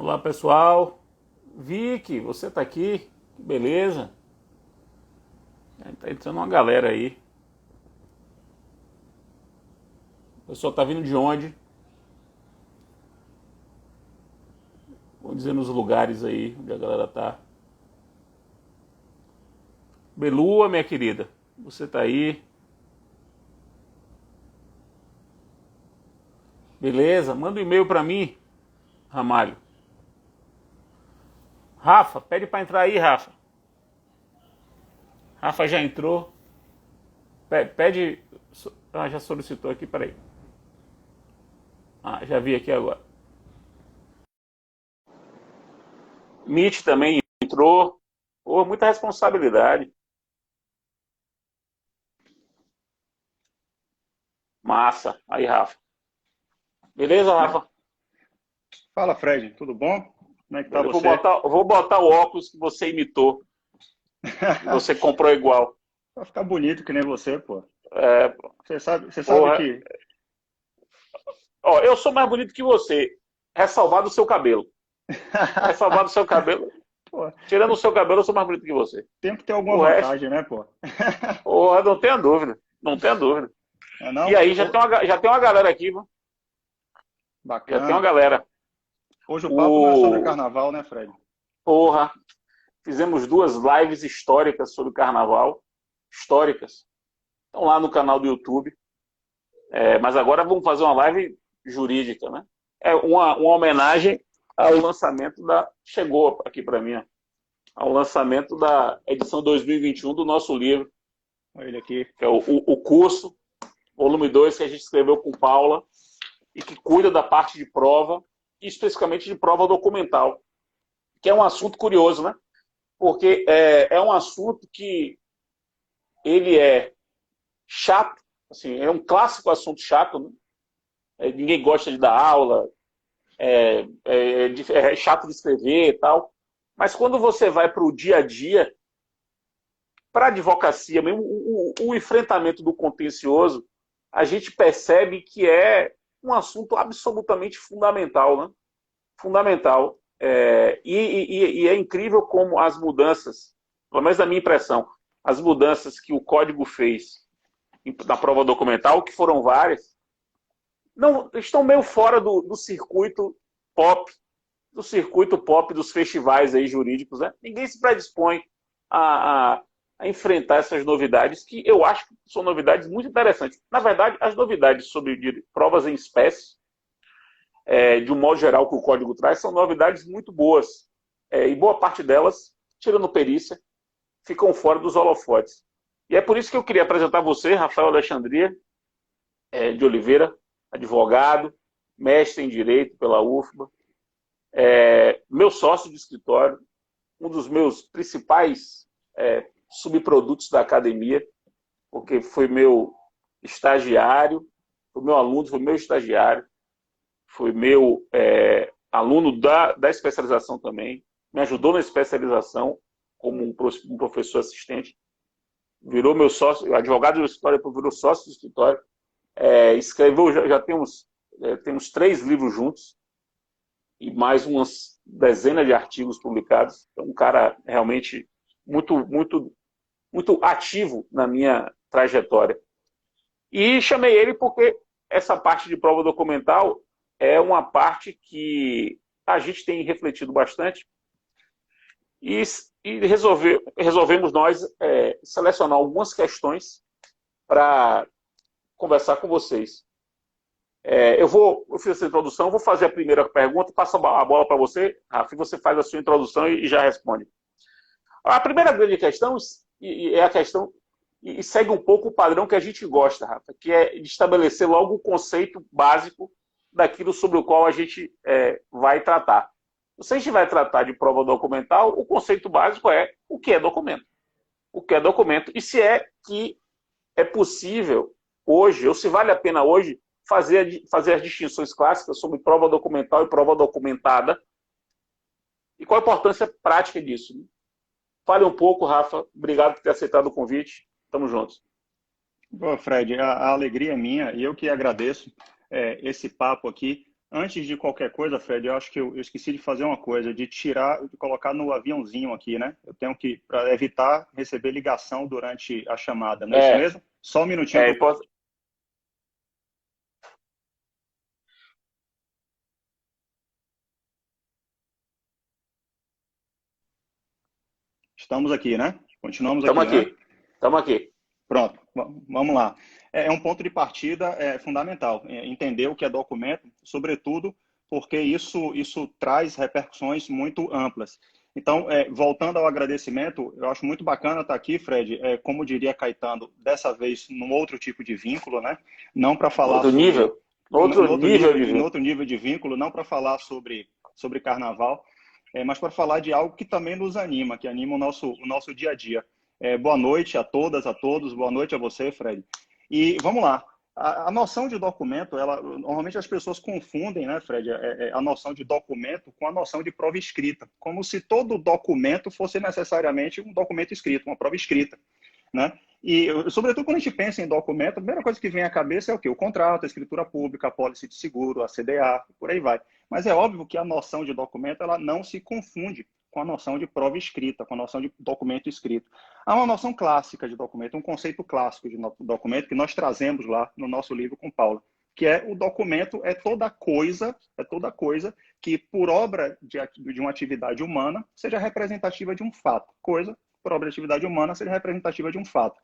Olá pessoal, Vicky, você tá aqui? Que beleza. Tá entrando uma galera aí. O pessoal tá vindo de onde? Vou dizer nos lugares aí onde a galera tá. Belua, minha querida, você tá aí? Beleza? Manda um e-mail pra mim, Ramalho. Rafa, pede pra entrar aí, Rafa. Rafa já entrou. Pede. Ah, já solicitou aqui, peraí. Ah, já vi aqui agora. Mitch também entrou. Pô, muita responsabilidade. Massa. Aí, Rafa. Beleza, Né? Rafa? Fala, Fred, tudo bom? Como é que tá Eu você? vou botar o óculos que você imitou, que você comprou igual. Vai ficar bonito que nem você, pô. É, Você sabe porra. que. Ó, eu sou mais bonito que você, ressalvado o seu cabelo. Ressalvado o seu cabelo. Pô, Tirando o seu cabelo, eu sou mais bonito que você. tem que ter alguma O resto, vantagem, né, pô? porra, não tenha dúvida. Não tenha dúvida. É E não? aí, já tem uma galera aqui, viu? Já tem uma Bacana. galera. Hoje o papo não é sobre O, carnaval, né, Fred? porra, fizemos duas lives históricas sobre carnaval. Históricas. Estão lá no canal do YouTube. Mas agora vamos fazer uma live jurídica, né? É uma homenagem ao lançamento da. Chegou aqui para mim, ó, ao lançamento da edição 2021 do nosso livro, Olha ele aqui. que é o curso, volume 2 que a gente escreveu com Paula, e que cuida da parte de prova, e especificamente de prova documental, que é um assunto curioso, né? Porque é um assunto que ele é chato, assim, é um clássico assunto chato, né? Ninguém gosta de dar aula, é chato de escrever e tal. Mas quando você vai para o dia a dia, para a advocacia, mesmo o enfrentamento do contencioso, a gente percebe que é um assunto absolutamente fundamental, né? Fundamental. E é incrível como as mudanças, pelo menos na minha impressão, as mudanças que o código fez na prova documental, que foram várias, não estão meio fora do circuito pop, dos festivais aí jurídicos, né? Ninguém se predispõe a, a, a enfrentar essas novidades, que eu acho que são novidades muito interessantes. Na verdade, as novidades sobre provas em espécie, de um modo geral, que o código traz, são novidades muito boas. E boa parte delas, tirando perícia, ficam fora dos holofotes. E é por isso que eu queria apresentar você, Rafael Alexandria, de Oliveira, advogado, mestre em Direito pela UFBA, meu sócio de escritório, um dos meus principais subprodutos da academia, porque foi meu estagiário, foi meu aluno, foi meu estagiário, foi meu aluno da especialização também, me ajudou na especialização como um professor assistente, virou meu sócio, advogado do escritório, virou sócio do escritório, escreveu, já temos 3 livros juntos, e mais umas dezenas de artigos publicados. Então, um cara realmente muito, muito, muito ativo na minha trajetória. E chamei ele porque essa parte de prova documental é uma parte que a gente tem refletido bastante e, resolvemos nós selecionar algumas questões para conversar com vocês. Eu fiz essa introdução, vou fazer a primeira pergunta, passo a bola para você, Rafa, e você faz a sua introdução e já responde. A primeira grande questão é a questão, e segue um pouco o padrão que a gente gosta, Rafa, que é de estabelecer logo o conceito básico daquilo sobre o qual a gente vai tratar. Se a gente vai tratar de prova documental, o conceito básico é o que é documento. O que é documento e se é que é possível hoje, ou se vale a pena hoje, fazer as distinções clássicas sobre prova documental e prova documentada. E qual a importância prática disso? Fale um pouco, Rafa. Obrigado por ter aceitado o convite. Tamo juntos. Boa, Fred, a alegria é minha e eu que agradeço esse papo aqui. Antes de qualquer coisa, Fred, eu acho que eu esqueci de fazer uma coisa, de tirar, de colocar no aviãozinho aqui, né? Eu tenho que, para evitar receber ligação durante a chamada, não é isso É, mesmo? Só um minutinho é, que eu... impor- Estamos aqui, né? Continuamos Estamos aqui, né? aqui. Estamos aqui. Pronto, vamos lá. É um ponto de partida fundamental, entender o que é documento, sobretudo porque isso traz repercussões muito amplas. Então, voltando ao agradecimento, eu acho muito bacana estar aqui, Fred, como diria Caetano, dessa vez num outro tipo de vínculo, né? Não para falar Outro sobre, nível. Outro nível de no vínculo. outro nível de vínculo, não para falar sobre carnaval, mas para falar de algo que também nos anima, que anima o nosso dia a dia. Boa noite a todas, a todos. Boa noite a você, Fred. E vamos lá. A noção de documento, normalmente as pessoas confundem, né, Fred, a noção de documento com a noção de prova escrita, como se todo documento fosse necessariamente um documento escrito, uma prova escrita, né? E, sobretudo, quando a gente pensa em documento, a primeira coisa que vem à cabeça é o quê? O contrato, a escritura pública, a pólice de seguro, a CDA, por aí vai. Mas é óbvio que a noção de documento ela não se confunde com a noção de prova escrita, com a noção de documento escrito. Há uma noção clássica de documento, um conceito clássico de documento que nós trazemos lá no nosso livro com Paula, que é o documento é toda coisa que, por obra de uma atividade humana, seja representativa de um fato. Coisa, por obra de atividade humana, seja representativa de um fato.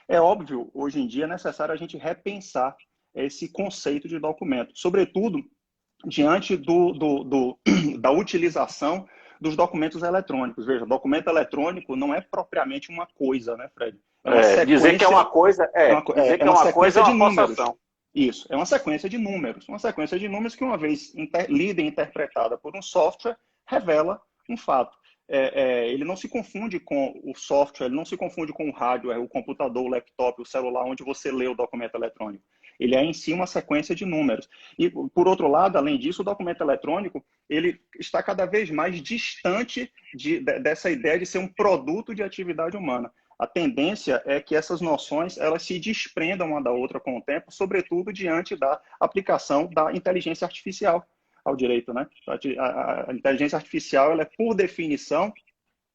É óbvio, hoje em dia é necessário a gente repensar esse conceito de documento, sobretudo diante da utilização dos documentos eletrônicos. Veja, documento eletrônico não é propriamente uma coisa, né, Fred? É uma Dizer que é sequência, uma coisa, dizer que é uma uma coisa é sequência de uma números. falsação. Isso, é uma sequência de números que, uma vez lida e interpretada por um software, revela um fato. Ele não se confunde com o software, ele não se confunde com o hardware, o computador, o laptop, o celular, onde você lê o documento eletrônico. Ele é em si uma sequência de números. E, por outro lado, além disso, o documento eletrônico ele está cada vez mais distante dessa ideia de ser um produto de atividade humana. A tendência é que essas noções elas se desprendam uma da outra com o tempo, sobretudo diante da aplicação da inteligência artificial ao direito, né? A inteligência artificial, ela é, por definição,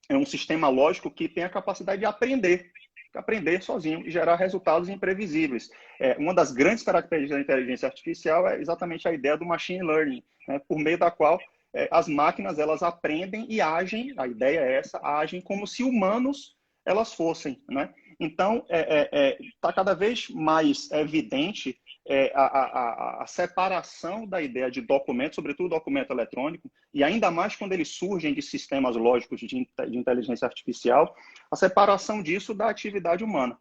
é um sistema lógico que tem a capacidade de aprender sozinho e gerar resultados imprevisíveis. Uma das grandes características da inteligência artificial é exatamente a ideia do machine learning, né? Por meio da qual as máquinas elas aprendem e agem, a ideia é essa, agem como se humanos elas fossem, né? Então, está cada vez mais evidente a separação da ideia de documento, sobretudo documento eletrônico, e ainda mais quando eles surgem de sistemas lógicos de inteligência artificial, a separação disso da atividade humana.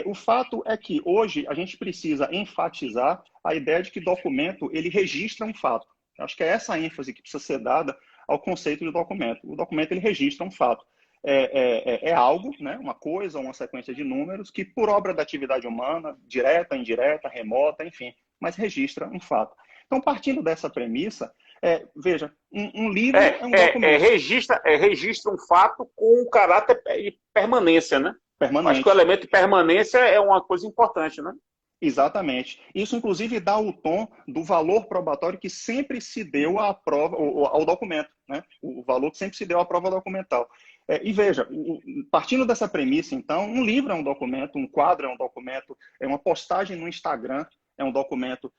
O fato é que hoje a gente precisa enfatizar a ideia de que documento ele registra um fato. Acho que é essa a ênfase que precisa ser dada ao conceito de documento. O documento ele registra um fato. É algo, né, uma coisa, uma sequência de números que, por obra da atividade humana, direta, indireta, remota, enfim, mas registra um fato. Então, partindo dessa premissa, veja, um livro é um documento. Registra um fato com um caráter de permanência, né? Acho que o Permanente. elemento de permanência é uma coisa importante, né? Exatamente. Isso, inclusive, dá o tom do valor probatório que sempre se deu à prova, ao documento, né? O valor que sempre se deu à prova documental. E veja, partindo dessa premissa, então, um livro é um documento, um quadro é um documento, uma postagem no Instagram é um documento,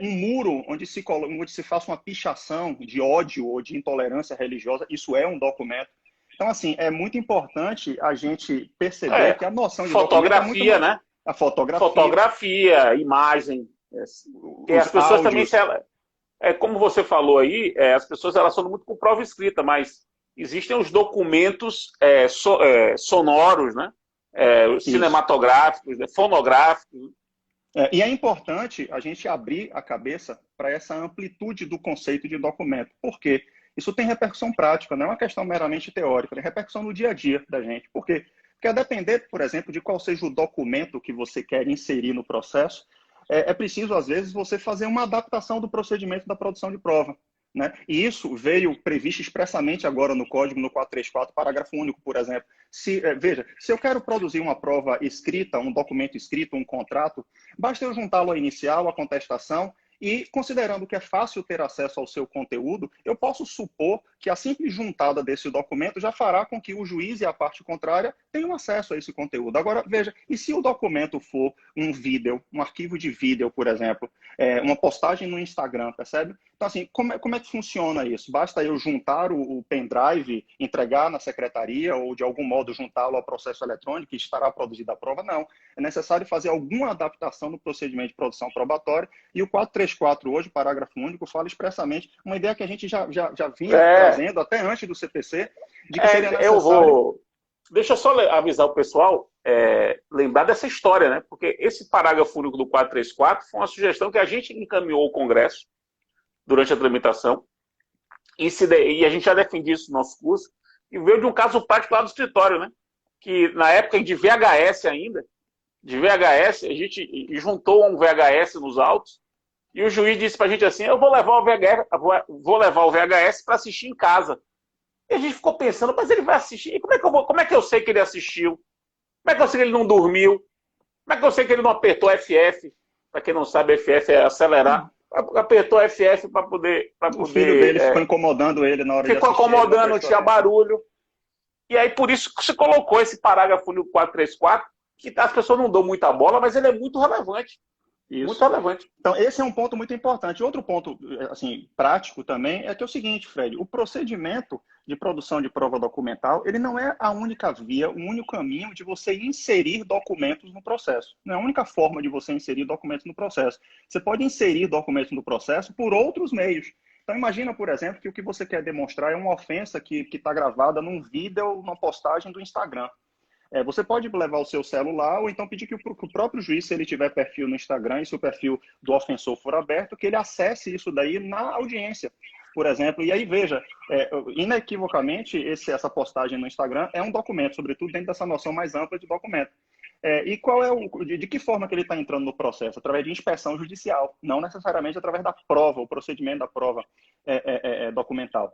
um muro onde se faça uma pichação de ódio ou de intolerância religiosa, isso é um documento. Então, assim, é muito importante a gente perceber que a noção de documento é muito Fotografia, mais né? a fotografia, Fotografia, imagem. Que as os pessoas também, áudios. como você falou aí, as pessoas relacionam muito com prova escrita, mas existem os documentos sonoros, né? Isso. Cinematográficos, fonográficos. E é importante a gente abrir a cabeça para essa amplitude do conceito de documento. Por quê? Isso tem repercussão prática, não é uma questão meramente teórica, tem repercussão no dia a dia da gente. Por quê? Porque a depender, por exemplo, de qual seja o documento que você quer inserir no processo, é preciso, às vezes, você fazer uma adaptação do procedimento da produção de prova. Né? E isso veio previsto expressamente agora no código, no 434, parágrafo único, por exemplo. Veja, se eu quero produzir uma prova escrita, um documento escrito, um contrato, basta eu juntá-lo à inicial, à contestação E considerando que é fácil ter acesso ao seu conteúdo, eu posso supor que a simples juntada desse documento já fará com que o juiz e a parte contrária tenham acesso a esse conteúdo. Agora, veja, e se o documento for um vídeo, um arquivo de vídeo, por exemplo, uma postagem no Instagram, percebe? Então, assim, como é que funciona isso? Basta eu juntar o pendrive, entregar na secretaria ou, de algum modo, juntá-lo ao processo eletrônico e estará produzida a prova? Não. É necessário fazer alguma adaptação no procedimento de produção probatória e o 434 hoje, parágrafo único, fala expressamente uma ideia que a gente já vinha trazendo até antes do CPC, de que seria necessário... Deixa eu só avisar o pessoal, lembrar dessa história, né? Porque esse parágrafo único do 434 foi uma sugestão que a gente encaminhou ao Congresso durante a tramitação, e a gente já defendia isso no nosso curso, e veio de um caso prático lá do escritório, né? Que na época de VHS ainda, a gente juntou um VHS nos autos, e o juiz disse pra gente assim, eu vou levar o VHS para assistir em casa. E a gente ficou pensando, mas ele vai assistir, e como é que eu sei que ele assistiu? Como é que eu sei que ele não dormiu? Como é que eu sei que ele não apertou FF? Para quem não sabe, FF é acelerar. Apertou FF para poder... O filho dele ficou incomodando ele na hora de assistir. Ficou incomodando, tinha barulho. E aí, por isso que se colocou esse parágrafo no 434, que as pessoas não dão muita bola, mas ele é muito relevante. Isso. Muito relevante. Então, esse é um ponto muito importante. Outro ponto, assim, prático também, é que é o seguinte, Fred, o procedimento de produção de prova documental, ele não é a única via, o único caminho de você inserir documentos no processo. Não é a única forma de você inserir documentos no processo. Você pode inserir documentos no processo por outros meios. Então, imagina, por exemplo, que o que você quer demonstrar é uma ofensa que está gravada num vídeo ou numa postagem do Instagram. Você pode levar o seu celular ou então pedir que o próprio juiz, se ele tiver perfil no Instagram e se o perfil do ofensor for aberto, que ele acesse isso daí na audiência, por exemplo. E aí, veja, inequivocamente, essa postagem no Instagram é um documento, sobretudo dentro dessa noção mais ampla de documento. E qual é de que forma que ele está entrando no processo? Através de inspeção judicial, não necessariamente através da prova, o procedimento da prova documental.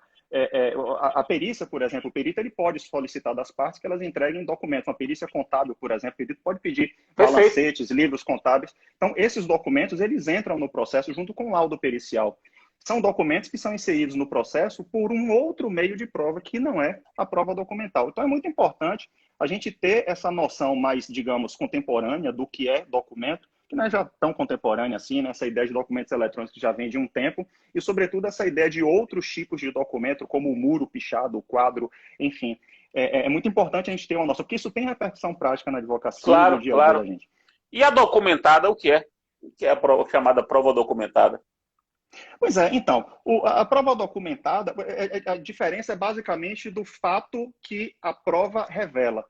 A perícia, por exemplo, o perito ele pode solicitar das partes que elas entreguem documentos. Uma perícia contábil, por exemplo, o perito pode pedir balancetes, livros contábeis. Então, esses documentos, eles entram no processo junto com o laudo pericial. São documentos que são inseridos no processo por um outro meio de prova que não é a prova documental. Então, é muito importante a gente ter essa noção mais, digamos, contemporânea do que é documento, que não é já tão contemporânea assim, né? Essa ideia de documentos eletrônicos que já vem de um tempo, e, sobretudo, essa ideia de outros tipos de documento, como o muro pichado, o quadro, enfim. É muito importante a gente ter uma noção, porque isso tem repercussão prática na advocacia no dia a dia da gente. E a documentada, o que é? O que é a chamada prova documentada? Pois é, então, a prova documentada, a diferença é basicamente do fato que a prova revela.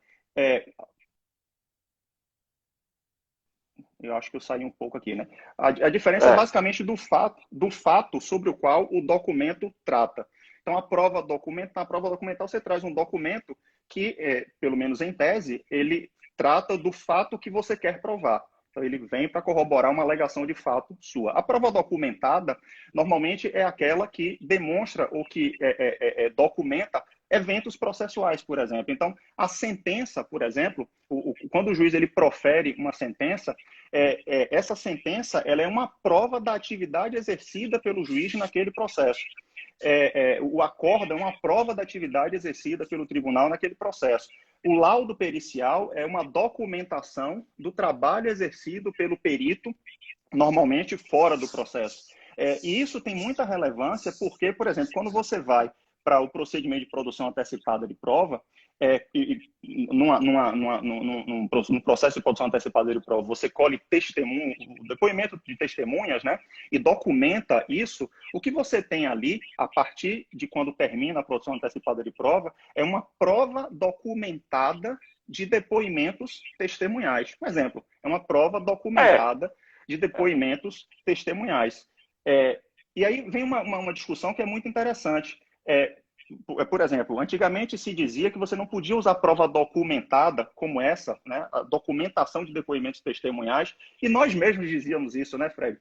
Eu acho que eu saí um pouco aqui, né? A diferença é basicamente do fato sobre o qual o documento trata. Então, na prova documental você traz um documento que, pelo menos em tese, ele trata do fato que você quer provar. Então, ele vem para corroborar uma alegação de fato sua. A prova documentada, normalmente, é aquela que demonstra ou que documenta eventos processuais, por exemplo. Então, a sentença, por exemplo, quando o juiz ele profere uma sentença, essa sentença ela é uma prova da atividade exercida pelo juiz naquele processo. O acordo é uma prova da atividade exercida pelo tribunal naquele processo. O laudo pericial é uma documentação do trabalho exercido pelo perito, normalmente fora do processo. E isso tem muita relevância porque, por exemplo, quando você vai para o procedimento de produção antecipada de prova, num processo de produção antecipada de prova, você colhe depoimento de testemunhas, né, e documenta isso. O que você tem ali, a partir de quando termina a produção antecipada de prova, é uma prova documentada de depoimentos testemunhais. Por exemplo, é uma prova documentada de depoimentos testemunhais. E aí vem uma discussão que é muito interessante. Por exemplo, antigamente se dizia que você não podia usar prova documentada como essa, né, a documentação de depoimentos testemunhais, e nós mesmos dizíamos isso, né, Fred?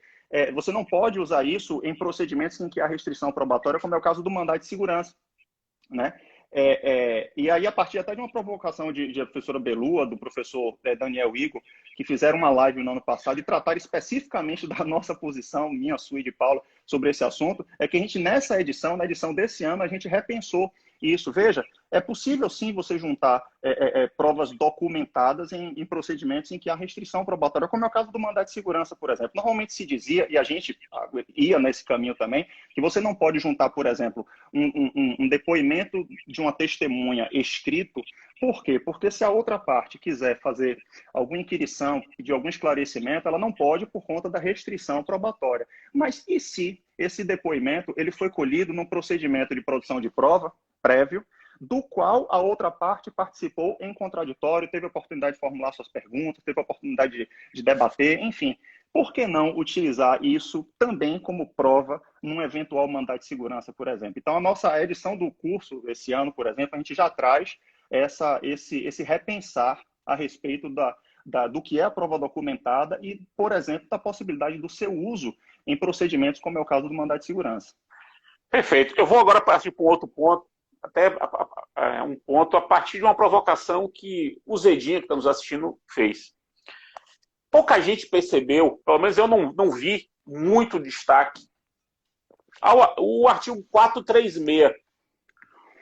Você não pode usar isso em procedimentos em que há restrição probatória, como é o caso do mandado de segurança, né? E aí, a partir até de uma provocação de professora Belua, do professor Daniel Igor, que fizeram uma live no ano passado e trataram especificamente da nossa posição, minha, sua e de Paula, sobre esse assunto, é que a gente, nessa edição, na edição desse ano, a gente repensou isso. Veja, é possível sim você juntar provas documentadas em procedimentos em que há restrição probatória, como é o caso do mandado de segurança, por exemplo. Normalmente se dizia, e a gente ia nesse caminho também, que você não pode juntar, por exemplo, um depoimento de uma testemunha escrito. Por quê? Porque se a outra parte quiser fazer alguma inquirição, pedir algum esclarecimento, ela não pode por conta da restrição probatória. Mas e se esse depoimento ele foi colhido num procedimento de produção de prova prévio, do qual a outra parte participou em contraditório, teve a oportunidade de formular suas perguntas, teve a oportunidade de debater, enfim. Por que não utilizar isso também como prova num eventual mandado de segurança, por exemplo? Então, a nossa edição do curso, esse ano, por exemplo, a gente já traz esse repensar a respeito do que é a prova documentada e, por exemplo, da possibilidade do seu uso em procedimentos, como é o caso do mandado de segurança. Perfeito. Eu vou agora partir para um outro ponto, até um ponto a partir de uma provocação que o Zedinha, que está nos assistindo, fez. Pouca gente percebeu, pelo menos eu não vi muito destaque, o artigo 436.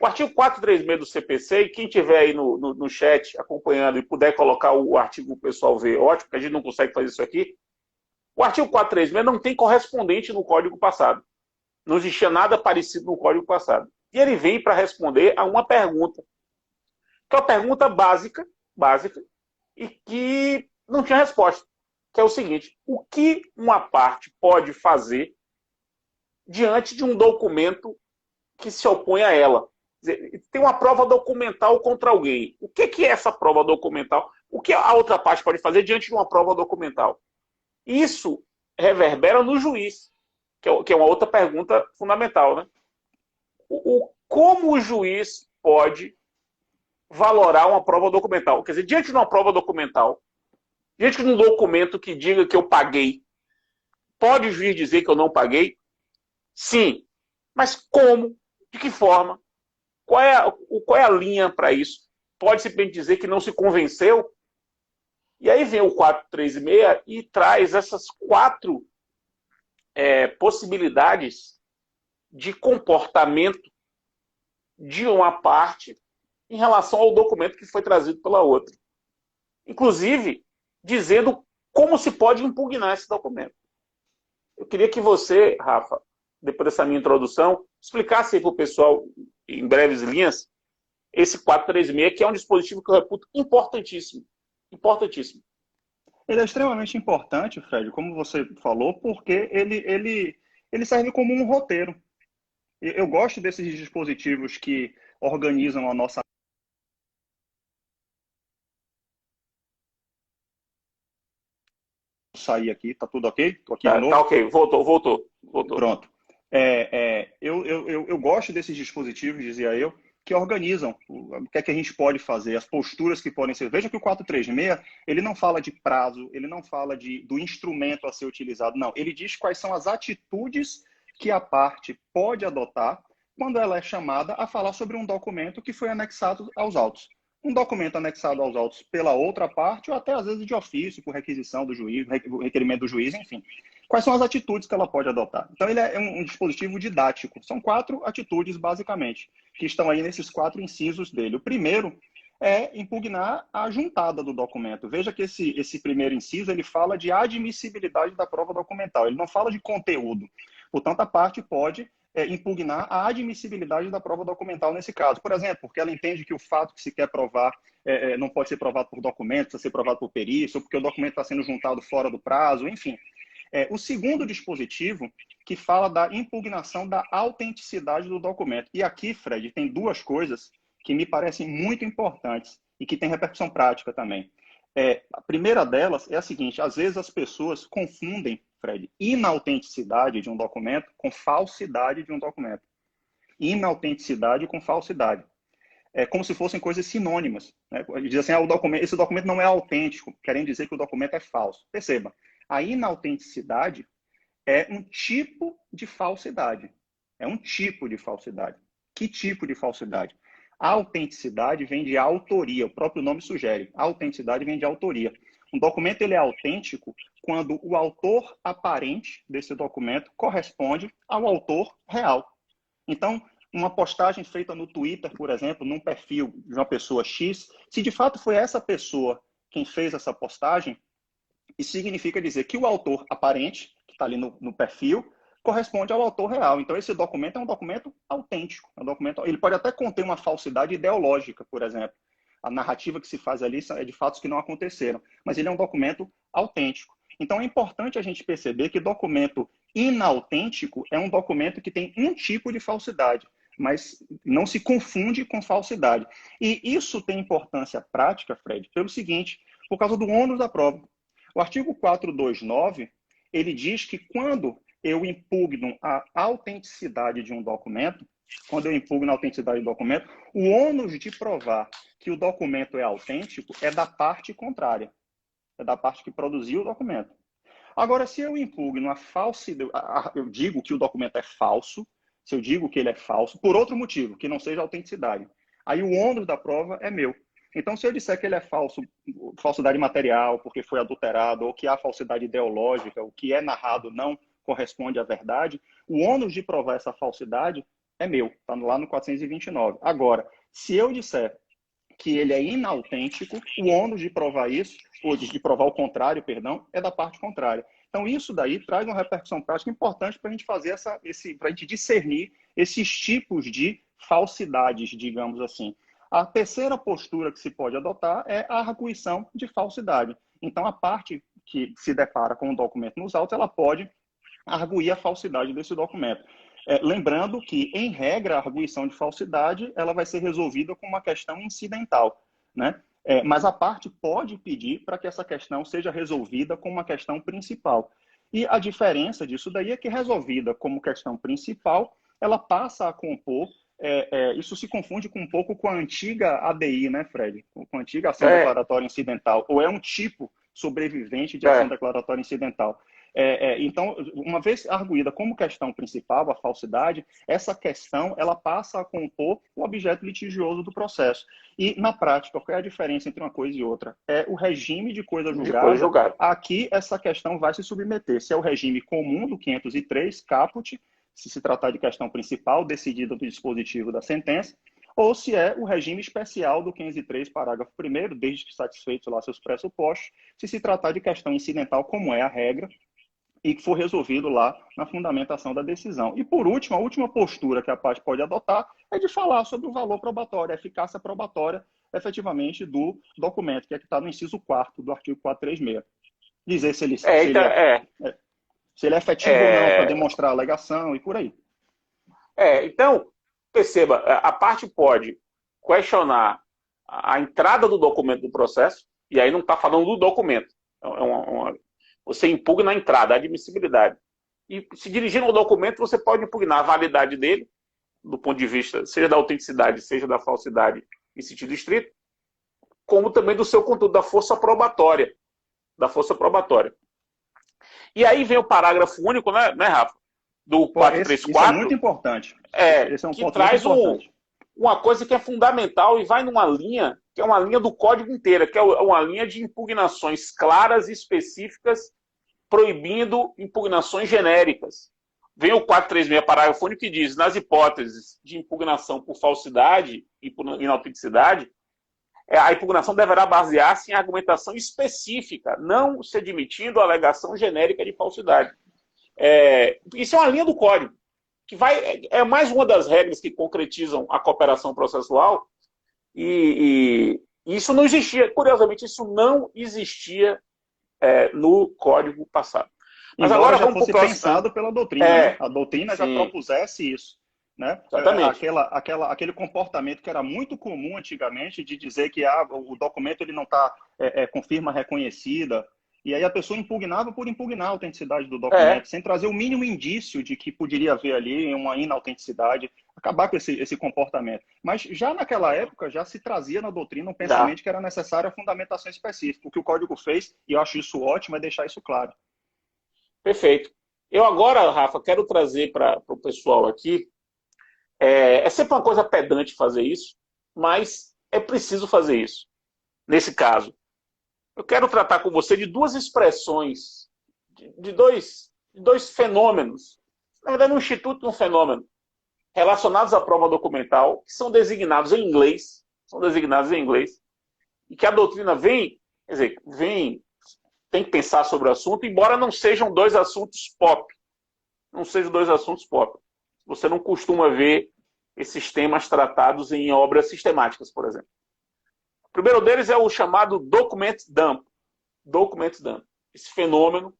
O artigo 436 do CPC, e quem tiver aí no chat acompanhando e puder colocar o artigo o pessoal ver, ótimo, porque a gente não consegue fazer isso aqui. O artigo 436 não tem correspondente no Código passado. Não existia nada parecido no Código passado. E ele vem para responder a uma pergunta, que é uma pergunta básica, e que não tinha resposta, que é o seguinte: o que uma parte pode fazer diante de um documento que se opõe a ela? Quer dizer, tem uma prova documental contra alguém. O que é essa prova documental? O que a outra parte pode fazer diante de uma prova documental? Isso reverbera no juiz, que é uma outra pergunta fundamental, né? Como o juiz pode valorar uma prova documental? Quer dizer, diante de uma prova documental, diante de um documento que diga que eu paguei, pode o juiz dizer que eu não paguei? Sim. Mas como? De que forma? Qual é a linha para isso? Pode simplesmente dizer que não se convenceu? E aí vem o 436 e traz essas quatro possibilidades de comportamento de uma parte em relação ao documento que foi trazido pela outra. Inclusive, dizendo como se pode impugnar esse documento. Eu queria que você, Rafa, depois dessa minha introdução, explicasse aí para o pessoal, em breves linhas, esse 436, que é um dispositivo que eu reputo importantíssimo. Importantíssimo. Ele é extremamente importante, Fred, como você falou, porque ele serve como um roteiro. Eu gosto desses dispositivos que organizam a nossa... Sair aqui, tá tudo ok? Tô aqui de novo. Tá ok, voltou. Pronto. Eu gosto desses dispositivos, dizia eu, que organizam o que é que a gente pode fazer, as posturas que podem ser. Veja que o 436, ele não fala de prazo, ele não fala do instrumento a ser utilizado, não. Ele diz quais são as atitudes que a parte pode adotar quando ela é chamada a falar sobre um documento que foi anexado aos autos. Um documento anexado aos autos pela outra parte, ou até às vezes de ofício, por requisição do juiz, requerimento do juiz, enfim. Quais são as atitudes que ela pode adotar? Então, ele é um dispositivo didático. São 4 atitudes, basicamente, que estão aí nesses 4 incisos dele. O primeiro é impugnar a juntada do documento. Veja que esse primeiro inciso, ele fala de admissibilidade da prova documental. Ele não fala de conteúdo. Portanto, a parte pode impugnar a admissibilidade da prova documental nesse caso. Por exemplo, porque ela entende que o fato que se quer provar não pode ser provado por documento, precisa ser provado por perícia, ou porque o documento está sendo juntado fora do prazo, enfim. O segundo dispositivo, que fala da impugnação da autenticidade do documento. E aqui, Fred, tem 2 coisas que me parecem muito importantes e que têm repercussão prática também. A primeira delas é a seguinte: às vezes as pessoas confundem, Fred, inautenticidade de um documento com falsidade de um documento. Inautenticidade com falsidade. É como se fossem coisas sinônimas, né? Diz assim, esse documento não é autêntico, querendo dizer que o documento é falso. Perceba, a inautenticidade é um tipo de falsidade. É um tipo de falsidade. Que tipo de falsidade? A autenticidade vem de autoria, o próprio nome sugere. A autenticidade vem de autoria. Um documento ele é autêntico quando o autor aparente desse documento corresponde ao autor real. Então, uma postagem feita no Twitter, por exemplo, num perfil de uma pessoa X, se de fato foi essa pessoa quem fez essa postagem, isso significa dizer que o autor aparente, que está ali no perfil, corresponde ao autor real. Então, esse documento é um documento autêntico. Ele pode até conter uma falsidade ideológica, por exemplo. A narrativa que se faz ali é de fatos que não aconteceram. Mas ele é um documento autêntico. Então, é importante a gente perceber que documento inautêntico é um documento que tem um tipo de falsidade, mas não se confunde com falsidade. E isso tem importância prática, Fred, pelo seguinte, por causa do ônus da prova. O artigo 429, ele diz que quando eu impugno a autenticidade de um documento, o ônus de provar que o documento é autêntico é da parte contrária, é da parte que produziu o documento. Agora, se eu impugno a falsidade, eu digo que o documento é falso, se eu digo que ele é falso, por outro motivo, que não seja autenticidade, aí o ônus da prova é meu. Então, se eu disser que ele é falso, falsidade material, porque foi adulterado, ou que há falsidade ideológica, o que é narrado não corresponde à verdade, o ônus de provar essa falsidade é meu, está lá no 429. Agora, se eu disser que ele é inautêntico, o ônus de provar isso, ou de provar o contrário, perdão, é da parte contrária. Então, isso daí traz uma repercussão prática importante para a gente fazer para a gente discernir esses tipos de falsidades, digamos assim. A terceira postura que se pode adotar é a arguição de falsidade. Então, a parte que se depara com o documento nos autos, ela pode arguir a falsidade desse documento. Lembrando que, em regra, a arguição de falsidade ela vai ser resolvida com uma questão incidental, né? Mas a parte pode pedir para que essa questão seja resolvida com uma questão principal. E a diferença disso daí é que, resolvida como questão principal, ela passa a compor, isso se confunde um pouco com a antiga ADI, né, Fred? Com a antiga ação declaratória incidental, ou é um tipo sobrevivente de ação declaratória incidental. Então, uma vez arguída como questão principal, a falsidade, essa questão ela passa a compor o objeto litigioso do processo. E, na prática, qual é a diferença entre uma coisa e outra? É o regime de coisa julgada. Aqui, essa questão vai se submeter. Se é o regime comum do 503, caput, se tratar de questão principal, decidida no dispositivo da sentença, ou se é o regime especial do 503, parágrafo 1º, desde que satisfeitos lá seus pressupostos, se tratar de questão incidental, como é a regra, e que for resolvido lá na fundamentação da decisão. E, por último, a última postura que a parte pode adotar é de falar sobre o valor probatório, a eficácia probatória, efetivamente, do documento, que está no inciso 4º do artigo 436. Dizer se ele é efetivo ou não para demonstrar a alegação e por aí. Então, perceba, a parte pode questionar a entrada do documento do processo, e aí não está falando do documento, você impugna a entrada, a admissibilidade. E se dirigindo ao documento, você pode impugnar a validade dele, do ponto de vista, seja da autenticidade, seja da falsidade em sentido estrito, como também do seu conteúdo, da força probatória. E aí vem o parágrafo único, né, Rafa? Do 434. Isso é muito importante. Esse é um ponto traz muito importante. Uma coisa que é fundamental e vai numa linha, que é uma linha do código inteira, que é uma linha de impugnações claras e específicas, proibindo impugnações genéricas. Vem o 436, parágrafo único, que diz, nas hipóteses de impugnação por falsidade e por inautenticidade, a impugnação deverá basear-se em argumentação específica, não se admitindo a alegação genérica de falsidade. Isso é uma linha do código, que é mais uma das regras que concretizam a cooperação processual, e isso não existia, curiosamente, isso não existia no código passado. Mas agora já fosse pensado pela doutrina, né? A doutrina já propusesse isso. Né? Exatamente. Aquele comportamento que era muito comum antigamente de dizer que o documento ele não está com firma reconhecida, e aí a pessoa impugnava por impugnar a autenticidade do documento, sem trazer o mínimo indício de que poderia haver ali uma inautenticidade, acabar com esse comportamento. Mas já naquela época já se trazia na doutrina um pensamento que era necessária a fundamentação específica. O que o código fez, e eu acho isso ótimo, é deixar isso claro. Perfeito. Eu agora, Rafa, quero trazer para o pessoal aqui, é sempre uma coisa pedante fazer isso, mas é preciso fazer isso. Nesse caso, eu quero tratar com você de duas expressões, de dois fenômenos. Na verdade, um instituto e um fenômeno relacionados à prova documental, que são designados em inglês, e que a doutrina vem, quer dizer, tem que pensar sobre o assunto, embora não sejam dois assuntos pop. Não sejam dois assuntos pop. Você não costuma ver esses temas tratados em obras sistemáticas, por exemplo. O primeiro deles é o chamado document dump. Document dump. Esse fenômeno,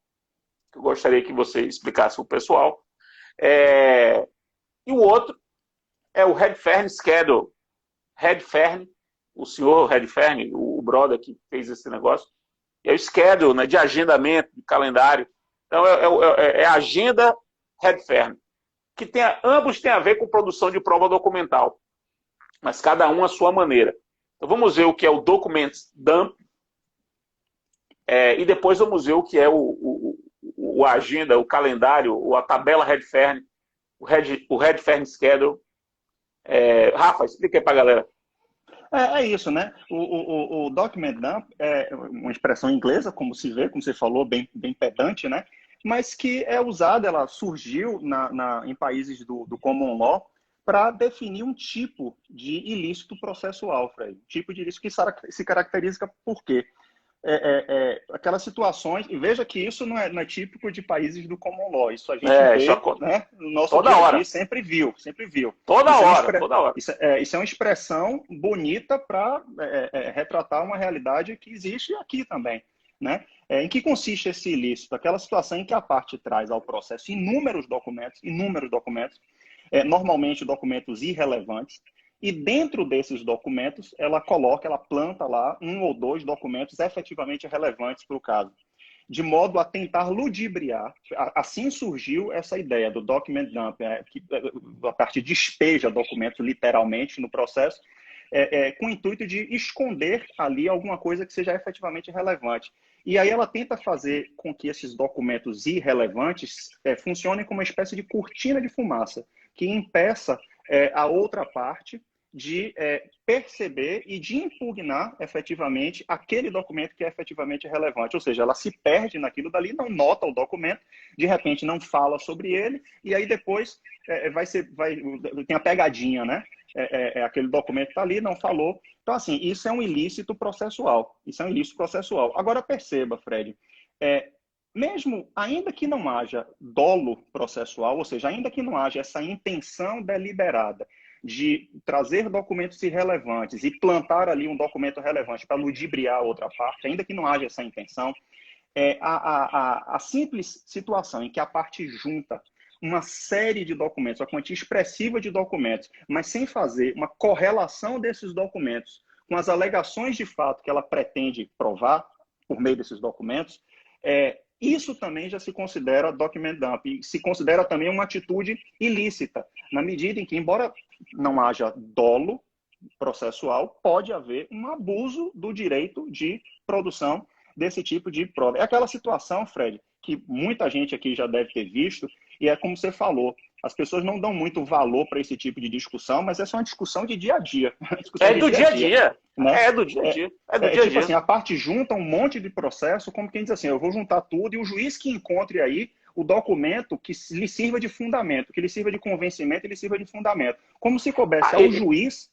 que eu gostaria que você explicasse para o pessoal. E o outro é o Redfern Schedule. Redfern, o senhor Redfern, o brother que fez esse negócio, é o schedule, né, de agendamento, de calendário. Então, é a agenda Redfern, que ambos têm a ver com produção de prova documental, mas cada um à sua maneira. Então, vamos ver o que é o document dump, e depois vamos ver o que é o agenda, o calendário, a tabela Redfern, o Redfern Schedule. Rafa, explica aí para a galera. É isso, né? O document dump é uma expressão inglesa, como se vê, como você falou, bem pedante, né? Mas que é usada, ela surgiu em países do common law para definir um tipo de ilícito processual, Fred. Um tipo de ilícito que se caracteriza por quê? Aquelas situações, e veja que isso não é típico de países do common law, isso a gente vê, né, no nosso dia a dia, sempre viu. Toda hora. Isso é uma expressão bonita para retratar uma realidade que existe aqui também, né? Em que consiste esse ilícito? Aquela situação em que a parte traz ao processo inúmeros documentos, normalmente documentos irrelevantes, e dentro desses documentos, ela planta lá um ou dois documentos efetivamente relevantes para o caso, de modo a tentar ludibriar. Assim surgiu essa ideia do document dump, que a parte despeja documentos literalmente no processo, com o intuito de esconder ali alguma coisa que seja efetivamente relevante. E aí ela tenta fazer com que esses documentos irrelevantes funcionem como uma espécie de cortina de fumaça, que impeça a outra parte de perceber e de impugnar efetivamente aquele documento que é efetivamente relevante. Ou seja, ela se perde naquilo dali, não nota o documento, de repente não fala sobre ele, e aí depois tem a pegadinha, né? Aquele documento está ali, não falou. Então, assim, isso é um ilícito processual. Agora, perceba, Fred, mesmo ainda que não haja dolo processual, ou seja, ainda que não haja essa intenção deliberada de trazer documentos irrelevantes e plantar ali um documento relevante para ludibriar a outra parte, ainda que não haja essa intenção, a simples situação em que a parte junta uma série de documentos, uma quantia expressiva de documentos, mas sem fazer uma correlação desses documentos com as alegações de fato que ela pretende provar por meio desses documentos, isso também já se considera document dump, e se considera também uma atitude ilícita, na medida em que, embora não haja dolo processual, pode haver um abuso do direito de produção desse tipo de prova. É aquela situação, Fred, que muita gente aqui já deve ter visto, e é como você falou, as pessoas não dão muito valor para esse tipo de discussão, mas essa é uma discussão de dia a dia. Do dia a dia. Né? É do dia a dia. Tipo assim, a parte junta um monte de processo, como quem diz assim, eu vou juntar tudo, e o juiz que encontre aí o documento que lhe sirva de fundamento, que lhe sirva de convencimento e lhe sirva de fundamento. Como se coubesse ao juiz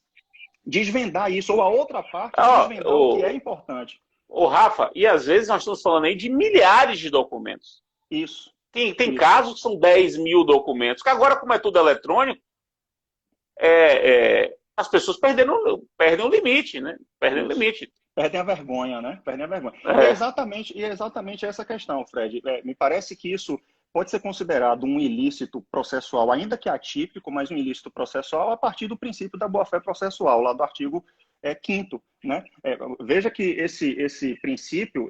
desvendar isso, ou a outra parte desvendar o que é importante. Rafa, e às vezes nós estamos falando aí de milhares de documentos. Isso. Tem casos que são 10 mil documentos, que agora, como é tudo eletrônico, as pessoas perdem o limite, né? Perdem o limite. Perdem a vergonha, né? E é exatamente essa questão, Fred. Me parece que isso pode ser considerado um ilícito processual, ainda que atípico, mas um ilícito processual a partir do princípio da boa-fé processual, lá do artigo 5º, né? Veja que esse princípio,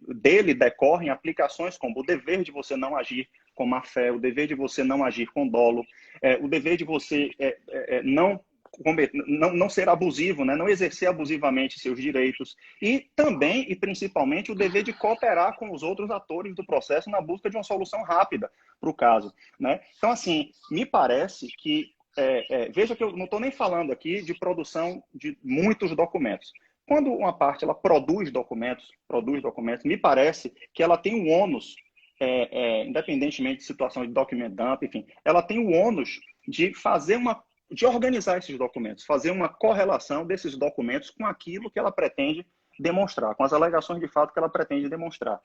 dele decorrem aplicações como o dever de você não agir com má fé, o dever de você não agir com dolo, o dever de você não ser abusivo, né? Não exercer abusivamente seus direitos, e também e principalmente o dever de cooperar com os outros atores do processo na busca de uma solução rápida para o caso, né? Então, assim, me parece que veja que eu não estou nem falando aqui de produção de muitos documentos. Quando uma parte ela produz documentos, me parece que ela tem o ônus, independentemente de situação de document dump, enfim, ela tem o ônus de de organizar esses documentos, fazer uma correlação desses documentos com aquilo que ela pretende demonstrar, com as alegações de fato que ela pretende demonstrar.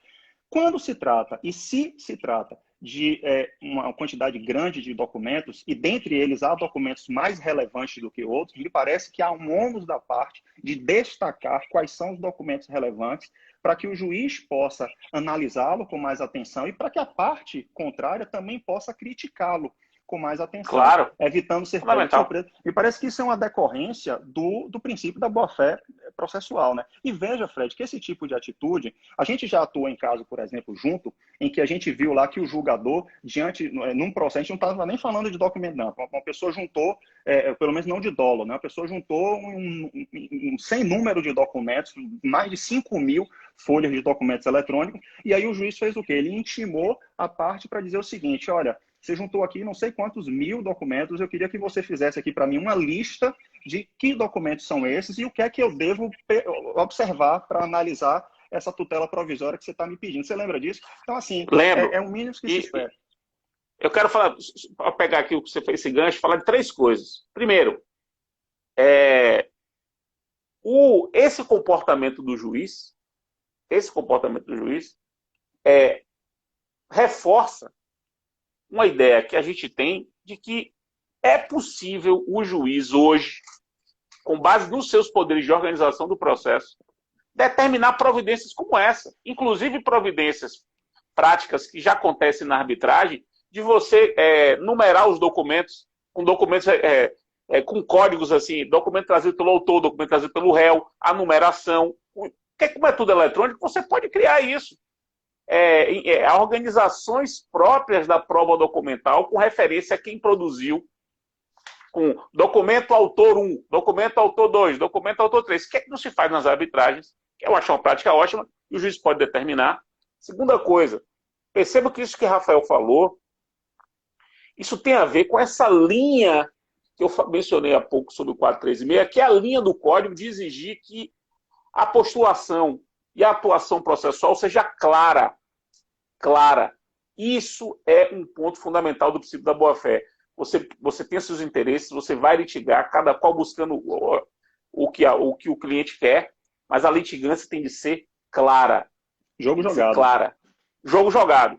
Quando se trata, e se se trata, de uma quantidade grande de documentos, e dentre eles há documentos mais relevantes do que outros, me parece que há um ônus da parte de destacar quais são os documentos relevantes para que o juiz possa analisá-lo com mais atenção e para que a parte contrária também possa criticá-lo com mais atenção, Claro, evitando ser pego de surpresa. Me parece que isso é uma decorrência do princípio da boa-fé processual, né? E veja, Fred, que esse tipo de atitude, a gente já atuou em caso, por exemplo, junto, em que a gente viu lá que o julgador, num processo, a gente não estava nem falando de documento, não, uma pessoa juntou, pelo menos não de dolo, né? Uma pessoa juntou um sem número de documentos, mais de 5.000 folhas de documentos eletrônicos, e aí o juiz fez o quê? Ele intimou a parte para dizer o seguinte, olha, você juntou aqui não sei quantos 1.000 documentos, eu queria que você fizesse aqui para mim uma lista de que documentos são esses e o que é que eu devo observar para analisar essa tutela provisória que você está me pedindo. Você lembra disso? Então, assim, lembro. é o mínimo que se espera. Eu quero falar, para pegar aqui o que você fez esse gancho, falar de 3 coisas. Primeiro, esse comportamento do juiz, reforça uma ideia que a gente tem de que é possível o juiz hoje, com base nos seus poderes de organização do processo, determinar providências como essa, inclusive providências práticas que já acontecem na arbitragem, de você numerar os documentos com documentos com códigos assim, documento trazido pelo autor, documento trazido pelo réu, a numeração. Como é tudo eletrônico, você pode criar isso. Organizações próprias da prova documental com referência a quem produziu, com documento autor 1, documento autor 2, documento autor 3. O que é que não se faz nas arbitragens? Eu acho uma prática ótima e o juiz pode determinar. Segunda coisa, perceba que isso que Rafael falou, isso tem a ver com essa linha que eu mencionei há pouco sobre o 436, que é a linha do código de exigir que a postulação e a atuação processual seja clara. Isso é um ponto fundamental do princípio da boa-fé. Você tem seus interesses, você vai litigar, cada qual buscando o que o cliente quer, mas a litigância tem de ser clara. Jogo jogado. Jogo jogado.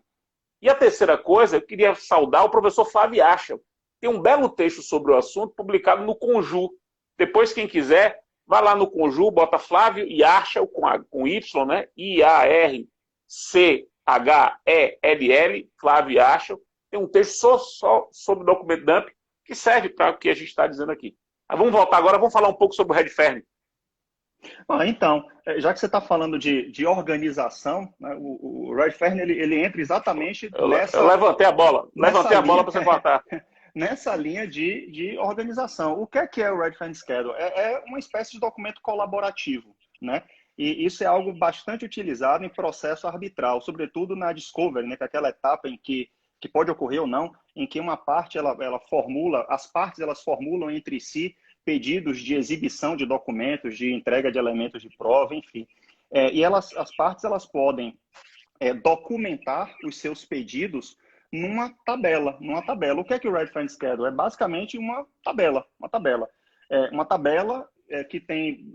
E a terceira coisa, eu queria saudar o professor Flávio Acha. Tem um belo texto sobre o assunto publicado no Conju. Depois, quem quiser, vai lá no Conju, bota Flávio e Acha com Y, né? I-A-R-C-H-E-L-L, Flávio Acha. Tem um texto só sobre documento dump que serve para o que a gente está dizendo aqui. Mas vamos voltar agora, vamos falar um pouco sobre o Redfern. Então, já que você está falando de organização, né, o Redfern ele entra exatamente nessa... Eu levantei a bola para você cortar. Nessa linha de organização. O que é o Redfern Schedule? É uma espécie de documento colaborativo, né? E isso é algo bastante utilizado em processo arbitral, sobretudo na discovery, né, que é aquela etapa em que pode ocorrer ou não, em que uma parte as partes elas formulam entre si pedidos de exibição de documentos, de entrega de elementos de prova, enfim. E as partes elas podem documentar os seus pedidos numa tabela. O que é o Redfern Schedule? É basicamente uma tabela. Uma tabela que tem,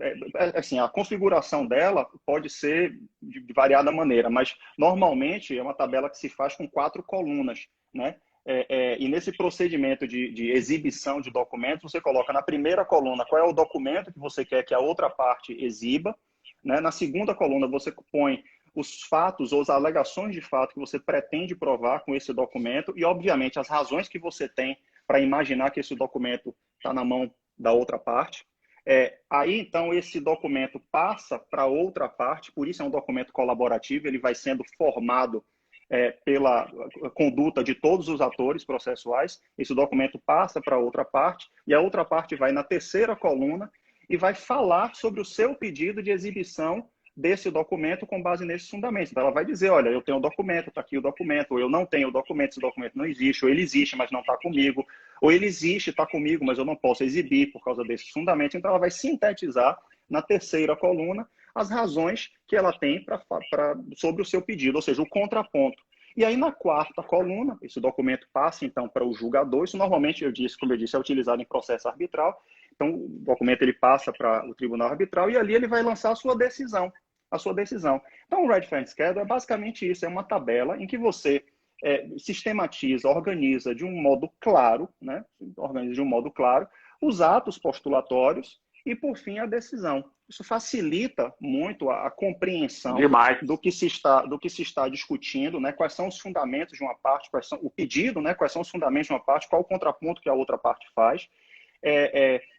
assim, a configuração dela pode ser de variada maneira, mas normalmente é uma tabela que se faz com 4 colunas, né? E nesse procedimento de exibição de documentos, você coloca na primeira coluna qual é o documento que você quer que a outra parte exiba, né? Na segunda coluna você põe os fatos ou as alegações de fato que você pretende provar com esse documento e, obviamente, as razões que você tem para imaginar que esse documento está na mão da outra parte. Aí, então, esse documento passa para outra parte, por isso é um documento colaborativo, ele vai sendo formado pela conduta de todos os atores processuais, esse documento passa para outra parte, e a outra parte vai na terceira coluna e vai falar sobre o seu pedido de exibição desse documento com base nesses fundamentos. Então, ela vai dizer, olha, eu tenho o documento, está aqui o documento, ou eu não tenho o documento, esse documento não existe, ou ele existe, mas não está comigo, ou ele existe, está comigo, mas eu não posso exibir por causa desses fundamentos. Então, ela vai sintetizar na terceira coluna as razões que ela tem sobre o seu pedido, ou seja, o contraponto. E aí, na quarta coluna, esse documento passa, então, para o julgador. Isso, normalmente, como eu disse, é utilizado em processo arbitral. Então, o documento ele passa para o tribunal arbitral e ali ele vai lançar a sua decisão. Então, o Red Fern Schedule é basicamente isso, é uma tabela em que você sistematiza, organiza de um modo claro, né? Os atos postulatórios e, por fim, a decisão. Isso facilita muito a compreensão do que se está discutindo, né? Quais são os fundamentos de uma parte, o pedido, né? Quais são os fundamentos de uma parte, qual o contraponto que a outra parte faz.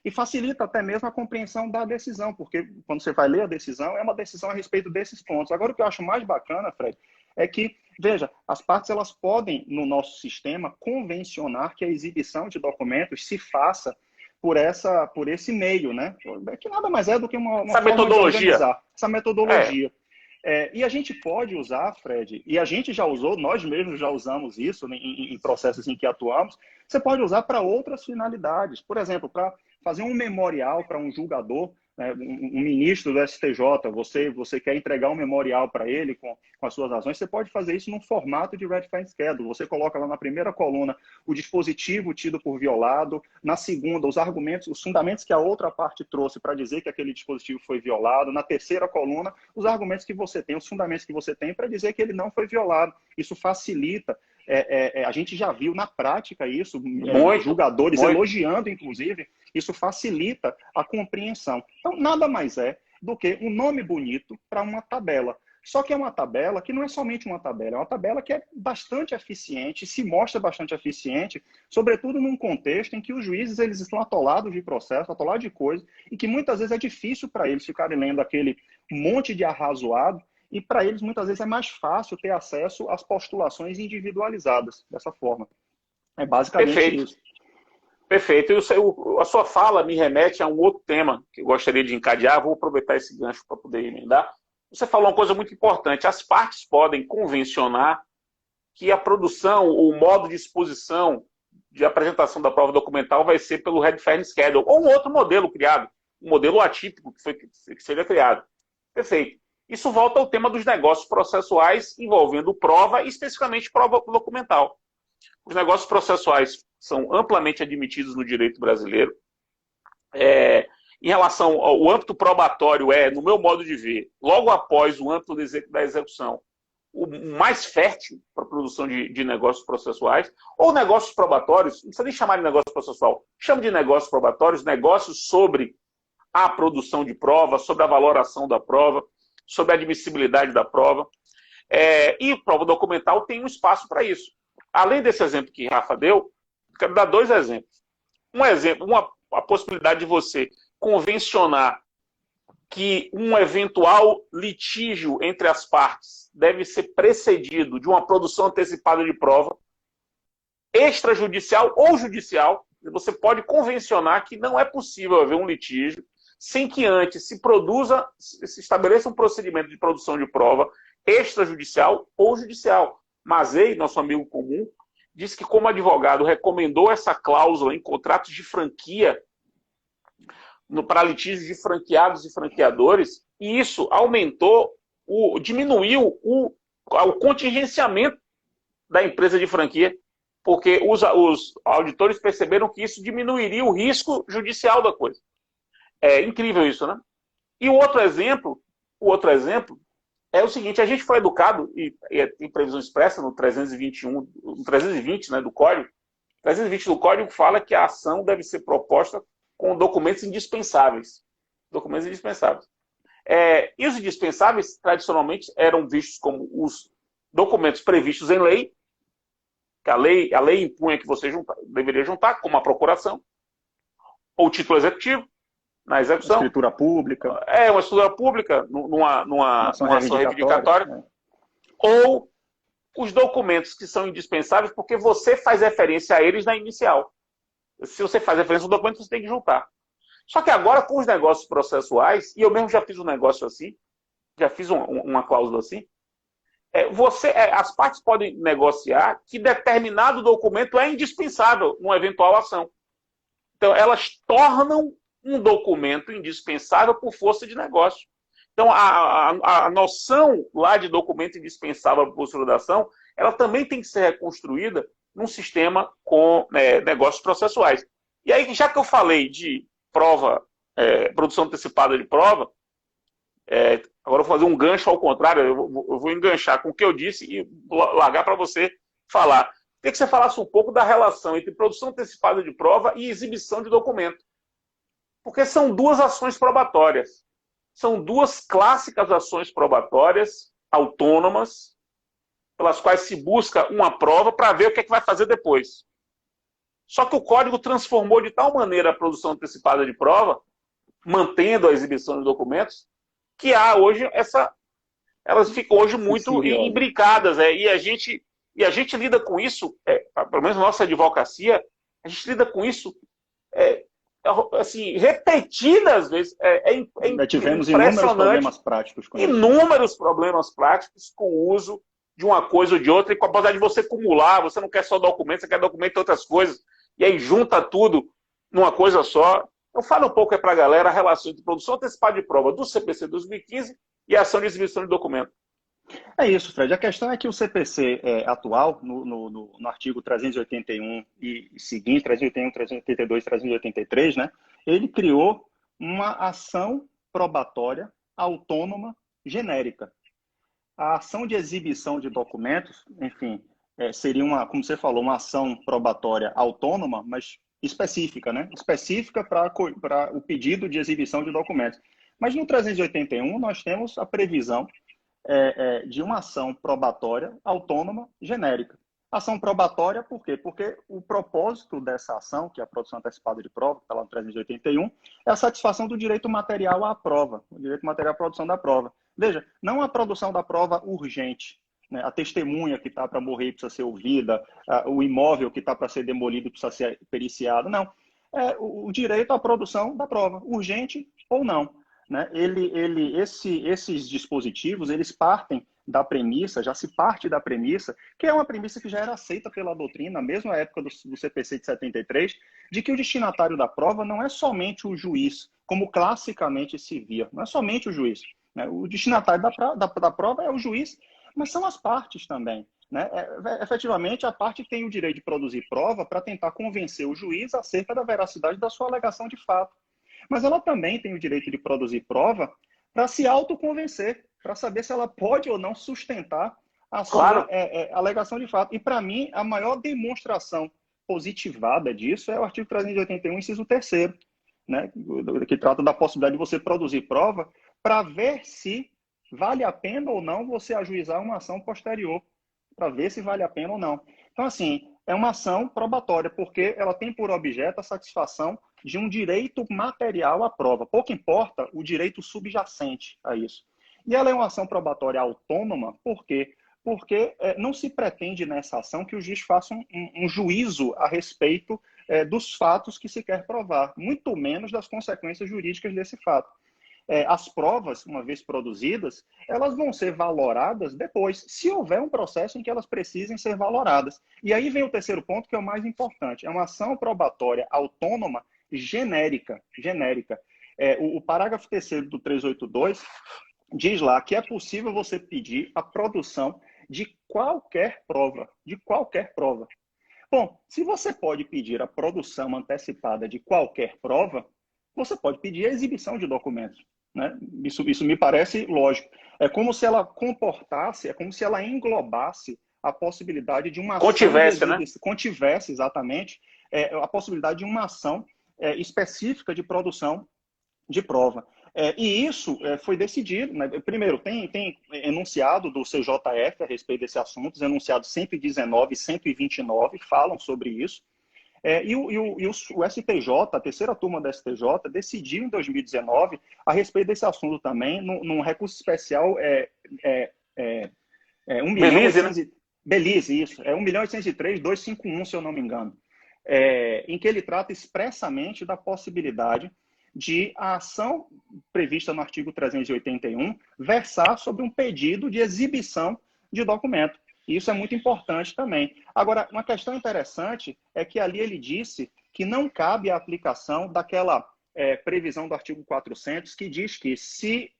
E facilita até mesmo a compreensão da decisão, porque quando você vai ler a decisão, é uma decisão a respeito desses pontos. Agora, o que eu acho mais bacana, Fred, é que, veja, as partes elas podem, no nosso sistema, convencionar que a exibição de documentos se faça por esse meio, né? Que nada mais é do que uma essa metodologia. Essa metodologia. E a gente pode usar, Fred, e a gente já usou, nós mesmos já usamos isso em processos em que atuamos, você pode usar para outras finalidades. Por exemplo, para fazer um memorial para um julgador, né, um ministro do STJ, você quer entregar um memorial para ele com as suas razões, você pode fazer isso num formato de Red Fern Schedule. Você coloca lá na primeira coluna o dispositivo tido por violado, na segunda os argumentos, os fundamentos que a outra parte trouxe para dizer que aquele dispositivo foi violado, na terceira coluna os argumentos que você tem, os fundamentos que você tem para dizer que ele não foi violado. Isso facilita. A gente já viu na prática isso, julgadores elogiando, inclusive, isso facilita a compreensão. Então, nada mais é do que um nome bonito para uma tabela. Só que é uma tabela que não é somente uma tabela, é uma tabela que é bastante eficiente, se mostra bastante eficiente, sobretudo num contexto em que os juízes eles estão atolados de processo, atolados de coisas, e que muitas vezes é difícil para eles ficarem lendo aquele monte de arrazoado, e para eles, muitas vezes, é mais fácil ter acesso às postulações individualizadas, dessa forma. É basicamente isso. Perfeito. A sua fala me remete a um outro tema que eu gostaria de encadear. Vou aproveitar esse gancho para poder emendar. Você falou uma coisa muito importante. As partes podem convencionar que a produção ou o modo de exposição de apresentação da prova documental vai ser pelo Red Fern Schedule ou um outro modelo criado, um modelo atípico que seja criado. Perfeito. Isso volta ao tema dos negócios processuais envolvendo prova e especificamente prova documental. Os negócios processuais são amplamente admitidos no direito brasileiro. Em relação ao âmbito probatório, no meu modo de ver, logo após o âmbito da execução, o mais fértil para a produção de negócios processuais, ou negócios probatórios, não precisa nem chamar de negócio processual, chama de negócios probatórios, negócios sobre a produção de prova, sobre a valoração da prova, sobre a admissibilidade da prova. E prova documental tem um espaço para isso. Além desse exemplo que Rafa deu, quero dar dois exemplos. Um exemplo, a possibilidade de você convencionar que um eventual litígio entre as partes deve ser precedido de uma produção antecipada de prova, extrajudicial ou judicial. Você pode convencionar que não é possível haver um litígio sem que antes se estabeleça um procedimento de produção de prova extrajudicial ou judicial. Mazei, nosso amigo comum, disse que como advogado recomendou essa cláusula em contratos de franquia para litígios de franqueados e franqueadores, e isso diminuiu o contingenciamento da empresa de franquia, porque os auditores perceberam que isso diminuiria o risco judicial da coisa. É incrível isso, né? E o outro exemplo é o seguinte: a gente foi educado, e tem previsão expressa no 320, né, do Código. 320 do Código fala que a ação deve ser proposta com documentos indispensáveis. Documentos indispensáveis. E os indispensáveis, tradicionalmente, eram vistos como os documentos previstos em lei, que a lei impunha que você deveria juntar, como a procuração, ou o título executivo, na execução. Uma escritura pública. Uma escritura pública, numa ação reivindicatória. Né? Ou os documentos que são indispensáveis porque você faz referência a eles na inicial. Se você faz referência ao documento, você tem que juntar. Só que agora, com os negócios processuais, e eu mesmo já fiz um negócio assim, já fiz uma cláusula assim, as partes podem negociar que determinado documento é indispensável numa eventual ação. Então, elas tornam um documento indispensável por força de negócio. Então, a noção lá de documento indispensável para a postura da ação, ela também tem que ser reconstruída num sistema com negócios processuais. E aí, já que eu falei de prova, produção antecipada de prova, agora eu vou fazer um gancho ao contrário, eu vou enganchar com o que eu disse e largar para você falar. Queria que você falasse um pouco da relação entre produção antecipada de prova e exibição de documento. Porque são duas ações probatórias. São duas clássicas ações probatórias autônomas, pelas quais se busca uma prova para ver o que é que vai fazer depois. Só que o Código transformou de tal maneira a produção antecipada de prova, mantendo a exibição de documentos, que há hoje elas ficam hoje muito imbricadas. E a gente lida com isso, pelo menos na nossa advocacia, a gente lida com isso assim, repetidas vezes. Já tivemos inúmeros problemas práticos com isso. Inúmeros problemas práticos com o uso de uma coisa ou de outra, e com a possibilidade de você acumular, você não quer só documento, você quer documento e outras coisas, e aí junta tudo numa coisa só. Eu falo um pouco para a galera a relação entre produção antecipada de prova do CPC 2015 e a ação de exibição de documento. É isso, Fred. A questão é que o CPC atual, no artigo 381 e seguinte, 381, 382, 383, né, ele criou uma ação probatória autônoma genérica. A ação de exibição de documentos, enfim, seria como você falou, uma ação probatória autônoma, mas específica, né? Específica para o pedido de exibição de documentos. Mas no 381 nós temos a previsão de uma ação probatória autônoma genérica. Ação probatória, por quê? Porque o propósito dessa ação, que é a produção antecipada de prova, que está lá no 381, é a satisfação do direito material à prova, o direito material à produção da prova. Veja, não a produção da prova urgente, né? A testemunha que está para morrer e precisa ser ouvida, o imóvel que está para ser demolido e precisa ser periciado, não. É o direito à produção da prova, urgente ou não. Né? Esses dispositivos, eles partem da premissa, já se parte da premissa, que é uma premissa que já era aceita pela doutrina, mesmo na época do CPC de 73, de que o destinatário da prova não é somente o juiz, como classicamente se via, não é somente o juiz. Né? O destinatário da prova é o juiz, mas são as partes também. Né? Efetivamente, a parte tem o direito de produzir prova para tentar convencer o juiz acerca da veracidade da sua alegação de fato. Mas ela também tem o direito de produzir prova para se autoconvencer, para saber se ela pode ou não sustentar a sua alegação de fato. E, para mim, a maior demonstração positivada disso é o artigo 381, inciso 3º, né? Que trata da possibilidade de você produzir prova para ver se vale a pena ou não você ajuizar uma ação posterior, para ver se vale a pena ou não. Então, assim, é uma ação probatória, porque ela tem por objeto a satisfação de um direito material à prova. Pouco importa o direito subjacente a isso. E ela é uma ação probatória autônoma, por quê? Porque não se pretende nessa ação que o juiz faça um juízo a respeito dos fatos que se quer provar, muito menos das consequências jurídicas desse fato. As provas, uma vez produzidas, elas vão ser valoradas depois, se houver um processo em que elas precisem ser valoradas. E aí vem o terceiro ponto, que é o mais importante. É uma ação probatória autônoma genérica. O parágrafo 3º do 382 diz lá que é possível você pedir a produção de qualquer prova. Bom, se você pode pedir a produção antecipada de qualquer prova, você pode pedir a exibição de documentos. Né? Isso me parece lógico. É como se ela comportasse, é como se ela englobasse a possibilidade de uma ação... Contivesse, exatamente, a possibilidade de uma ação específica de produção de prova. E isso foi decidido, né? Primeiro, tem enunciado do CJF a respeito desse assunto, os enunciados 119 e 129 falam sobre isso. O STJ, a terceira turma do STJ, decidiu em 2019 a respeito desse assunto também, num recurso especial Belize, isso. 1.803.251, se eu não me engano. Em que ele trata expressamente da possibilidade de a ação prevista no artigo 381 versar sobre um pedido de exibição de documento. E isso é muito importante também. Agora, uma questão interessante é que ali ele disse que não cabe a aplicação daquela previsão do artigo 400 que diz que se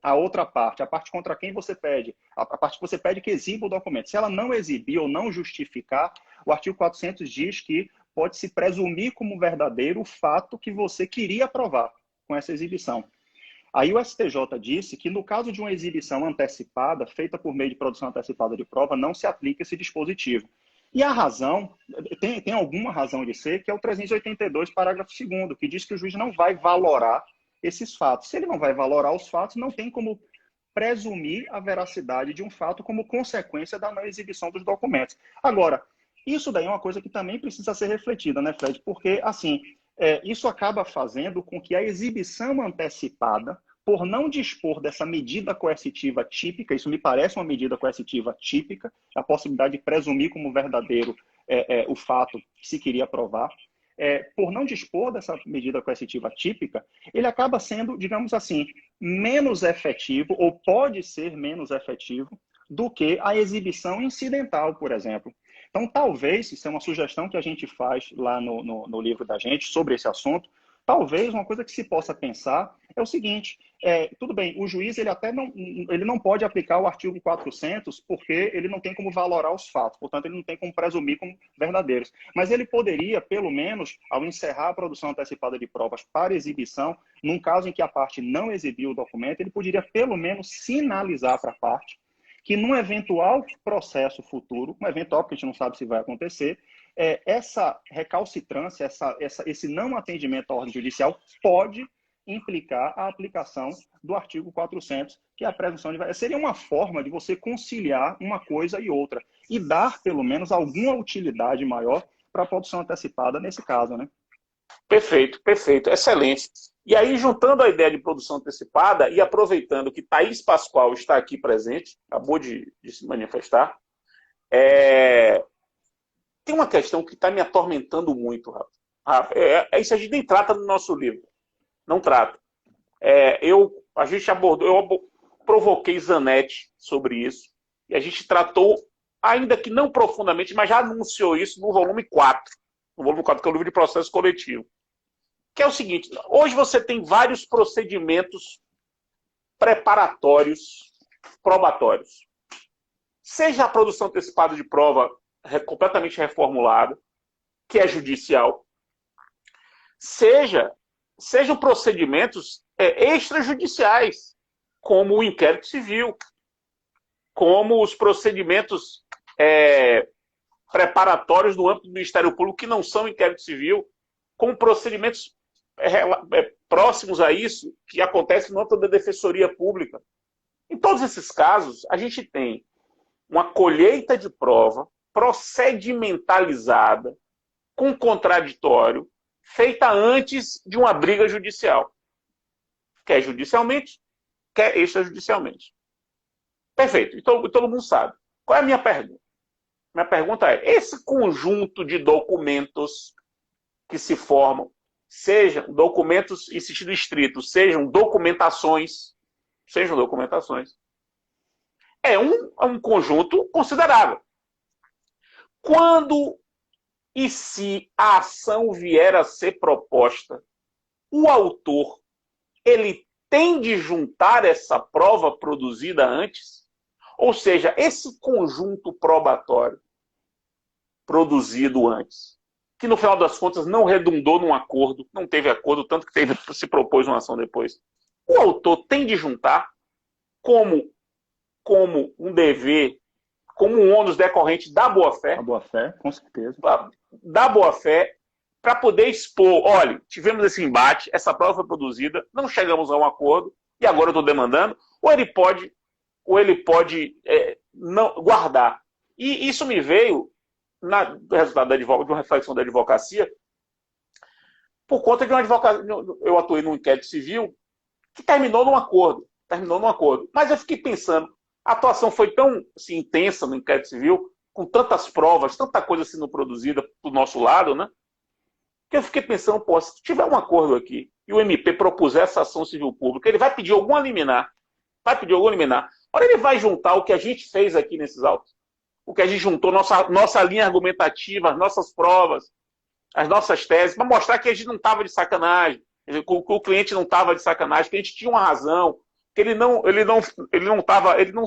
a outra parte, a parte contra quem você pede, a parte que você pede que exiba o documento, se ela não exibir ou não justificar, o artigo 400 diz que pode-se presumir como verdadeiro o fato que você queria provar com essa exibição. Aí o STJ disse que no caso de uma exibição antecipada, feita por meio de produção antecipada de prova, não se aplica esse dispositivo. E a razão, tem alguma razão de ser, que é o 382, parágrafo 2º, que diz que o juiz não vai valorar esses fatos. Se ele não vai valorar os fatos, não tem como presumir a veracidade de um fato como consequência da não exibição dos documentos. Agora, isso daí é uma coisa que também precisa ser refletida, né, Fred? Porque, assim, isso acaba fazendo com que a exibição antecipada, por não dispor dessa medida coercitiva típica, isso me parece uma medida coercitiva típica, a possibilidade de presumir como verdadeiro o fato que se queria provar, por não dispor dessa medida coercitiva típica, ele acaba sendo, digamos assim, menos efetivo, ou pode ser menos efetivo, do que a exibição incidental, por exemplo. Então, talvez, isso é uma sugestão que a gente faz lá no livro da gente sobre esse assunto, talvez uma coisa que se possa pensar é o seguinte, tudo bem, o juiz ele não pode aplicar o artigo 400 porque ele não tem como valorar os fatos, portanto ele não tem como presumir como verdadeiros. Mas ele poderia, pelo menos, ao encerrar a produção antecipada de provas para exibição, num caso em que a parte não exibiu o documento, ele poderia pelo menos sinalizar para a parte que num eventual processo futuro, um eventual porque a gente não sabe se vai acontecer, essa recalcitrância, esse não atendimento à ordem judicial pode implicar a aplicação do artigo 400, que é a presunção de veracidade. Seria uma forma de você conciliar uma coisa e outra e dar, pelo menos, alguma utilidade maior para a produção antecipada nesse caso, né? Perfeito, perfeito, excelente. E aí, juntando a ideia de produção antecipada e aproveitando que Thaís Pascoal está aqui presente, acabou de se manifestar, tem uma questão que está me atormentando muito, Rafa. Isso a gente nem trata no nosso livro. Não trata. A gente abordou, eu provoquei Zanetti sobre isso, e a gente tratou, ainda que não profundamente, mas já anunciou isso no volume 4. No volume 4, que é o livro de processo coletivo. Que é o seguinte, hoje você tem vários procedimentos preparatórios, probatórios. Seja a produção antecipada de prova completamente reformulada, que é judicial, sejam procedimentos extrajudiciais, como o inquérito civil, como os procedimentos preparatórios no âmbito do Ministério Público, que não são inquérito civil, como procedimentos próximos a isso, que acontecem no âmbito da Defensoria Pública. Em todos esses casos, a gente tem uma colheita de prova procedimentalizada, com contraditório, feita antes de uma briga judicial. Quer judicialmente, quer extrajudicialmente. Perfeito. Então, todo mundo sabe. Qual é a minha pergunta? Minha pergunta é, esse conjunto de documentos que se formam, sejam documentos em sentido estrito, sejam documentações, é um conjunto considerável. Quando e se a ação vier a ser proposta, o autor, ele tem de juntar essa prova produzida antes? Ou seja, esse conjunto probatório produzido antes, que no final das contas não redundou num acordo, não teve acordo, tanto que se propôs uma ação depois. O autor tem de juntar como um dever, como um ônus decorrente da boa-fé. A boa-fé, com certeza. Da boa-fé, para poder expor, olha, tivemos esse embate, essa prova foi produzida, não chegamos a um acordo, e agora eu estou demandando, ou ele pode não guardar. E isso me veio do resultado de uma reflexão da advocacia, por conta de uma advocacia. Eu atuei num inquérito civil que terminou num acordo. Mas eu fiquei pensando, a atuação foi tão assim, intensa no inquérito civil, com tantas provas, tanta coisa sendo produzida do nosso lado, né? Porque eu fiquei pensando, pô, se tiver um acordo aqui e o MP propuser essa ação civil pública, ele vai pedir algum liminar. Vai pedir algum liminar. Ora, ele vai juntar o que a gente fez aqui nesses autos. O que a gente juntou, nossa linha argumentativa, as nossas provas, as nossas teses, para mostrar que a gente não estava de sacanagem, que o cliente não estava de sacanagem, que a gente tinha uma razão, que ele não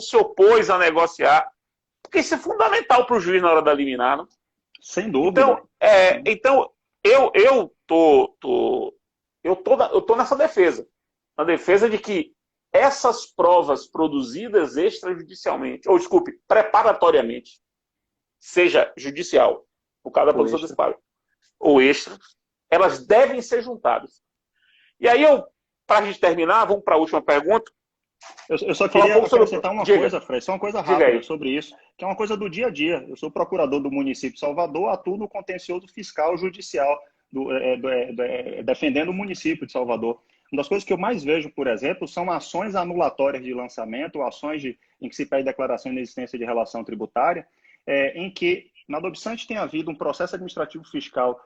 se opôs a negociar. Porque isso é fundamental para o juiz na hora da liminar, não? Sem dúvida. Então eu tô nessa defesa. Na defesa de que essas provas produzidas extrajudicialmente, ou desculpe, preparatoriamente, seja judicial, por causa da produção desse pago, ou extra, elas devem ser juntadas. E aí para a gente terminar, vamos para a última pergunta. Eu só queria acrescentar uma coisa, Fred, só uma coisa rápida sobre isso, que é uma coisa do dia a dia. Eu sou procurador do município de Salvador, atuo no contencioso fiscal judicial, defendendo o município de Salvador. Uma das coisas que eu mais vejo, por exemplo, são ações anulatórias de lançamento, ações em que se pede declaração de inexistência de relação tributária, em que, nada obstante, tem havido um processo administrativo fiscal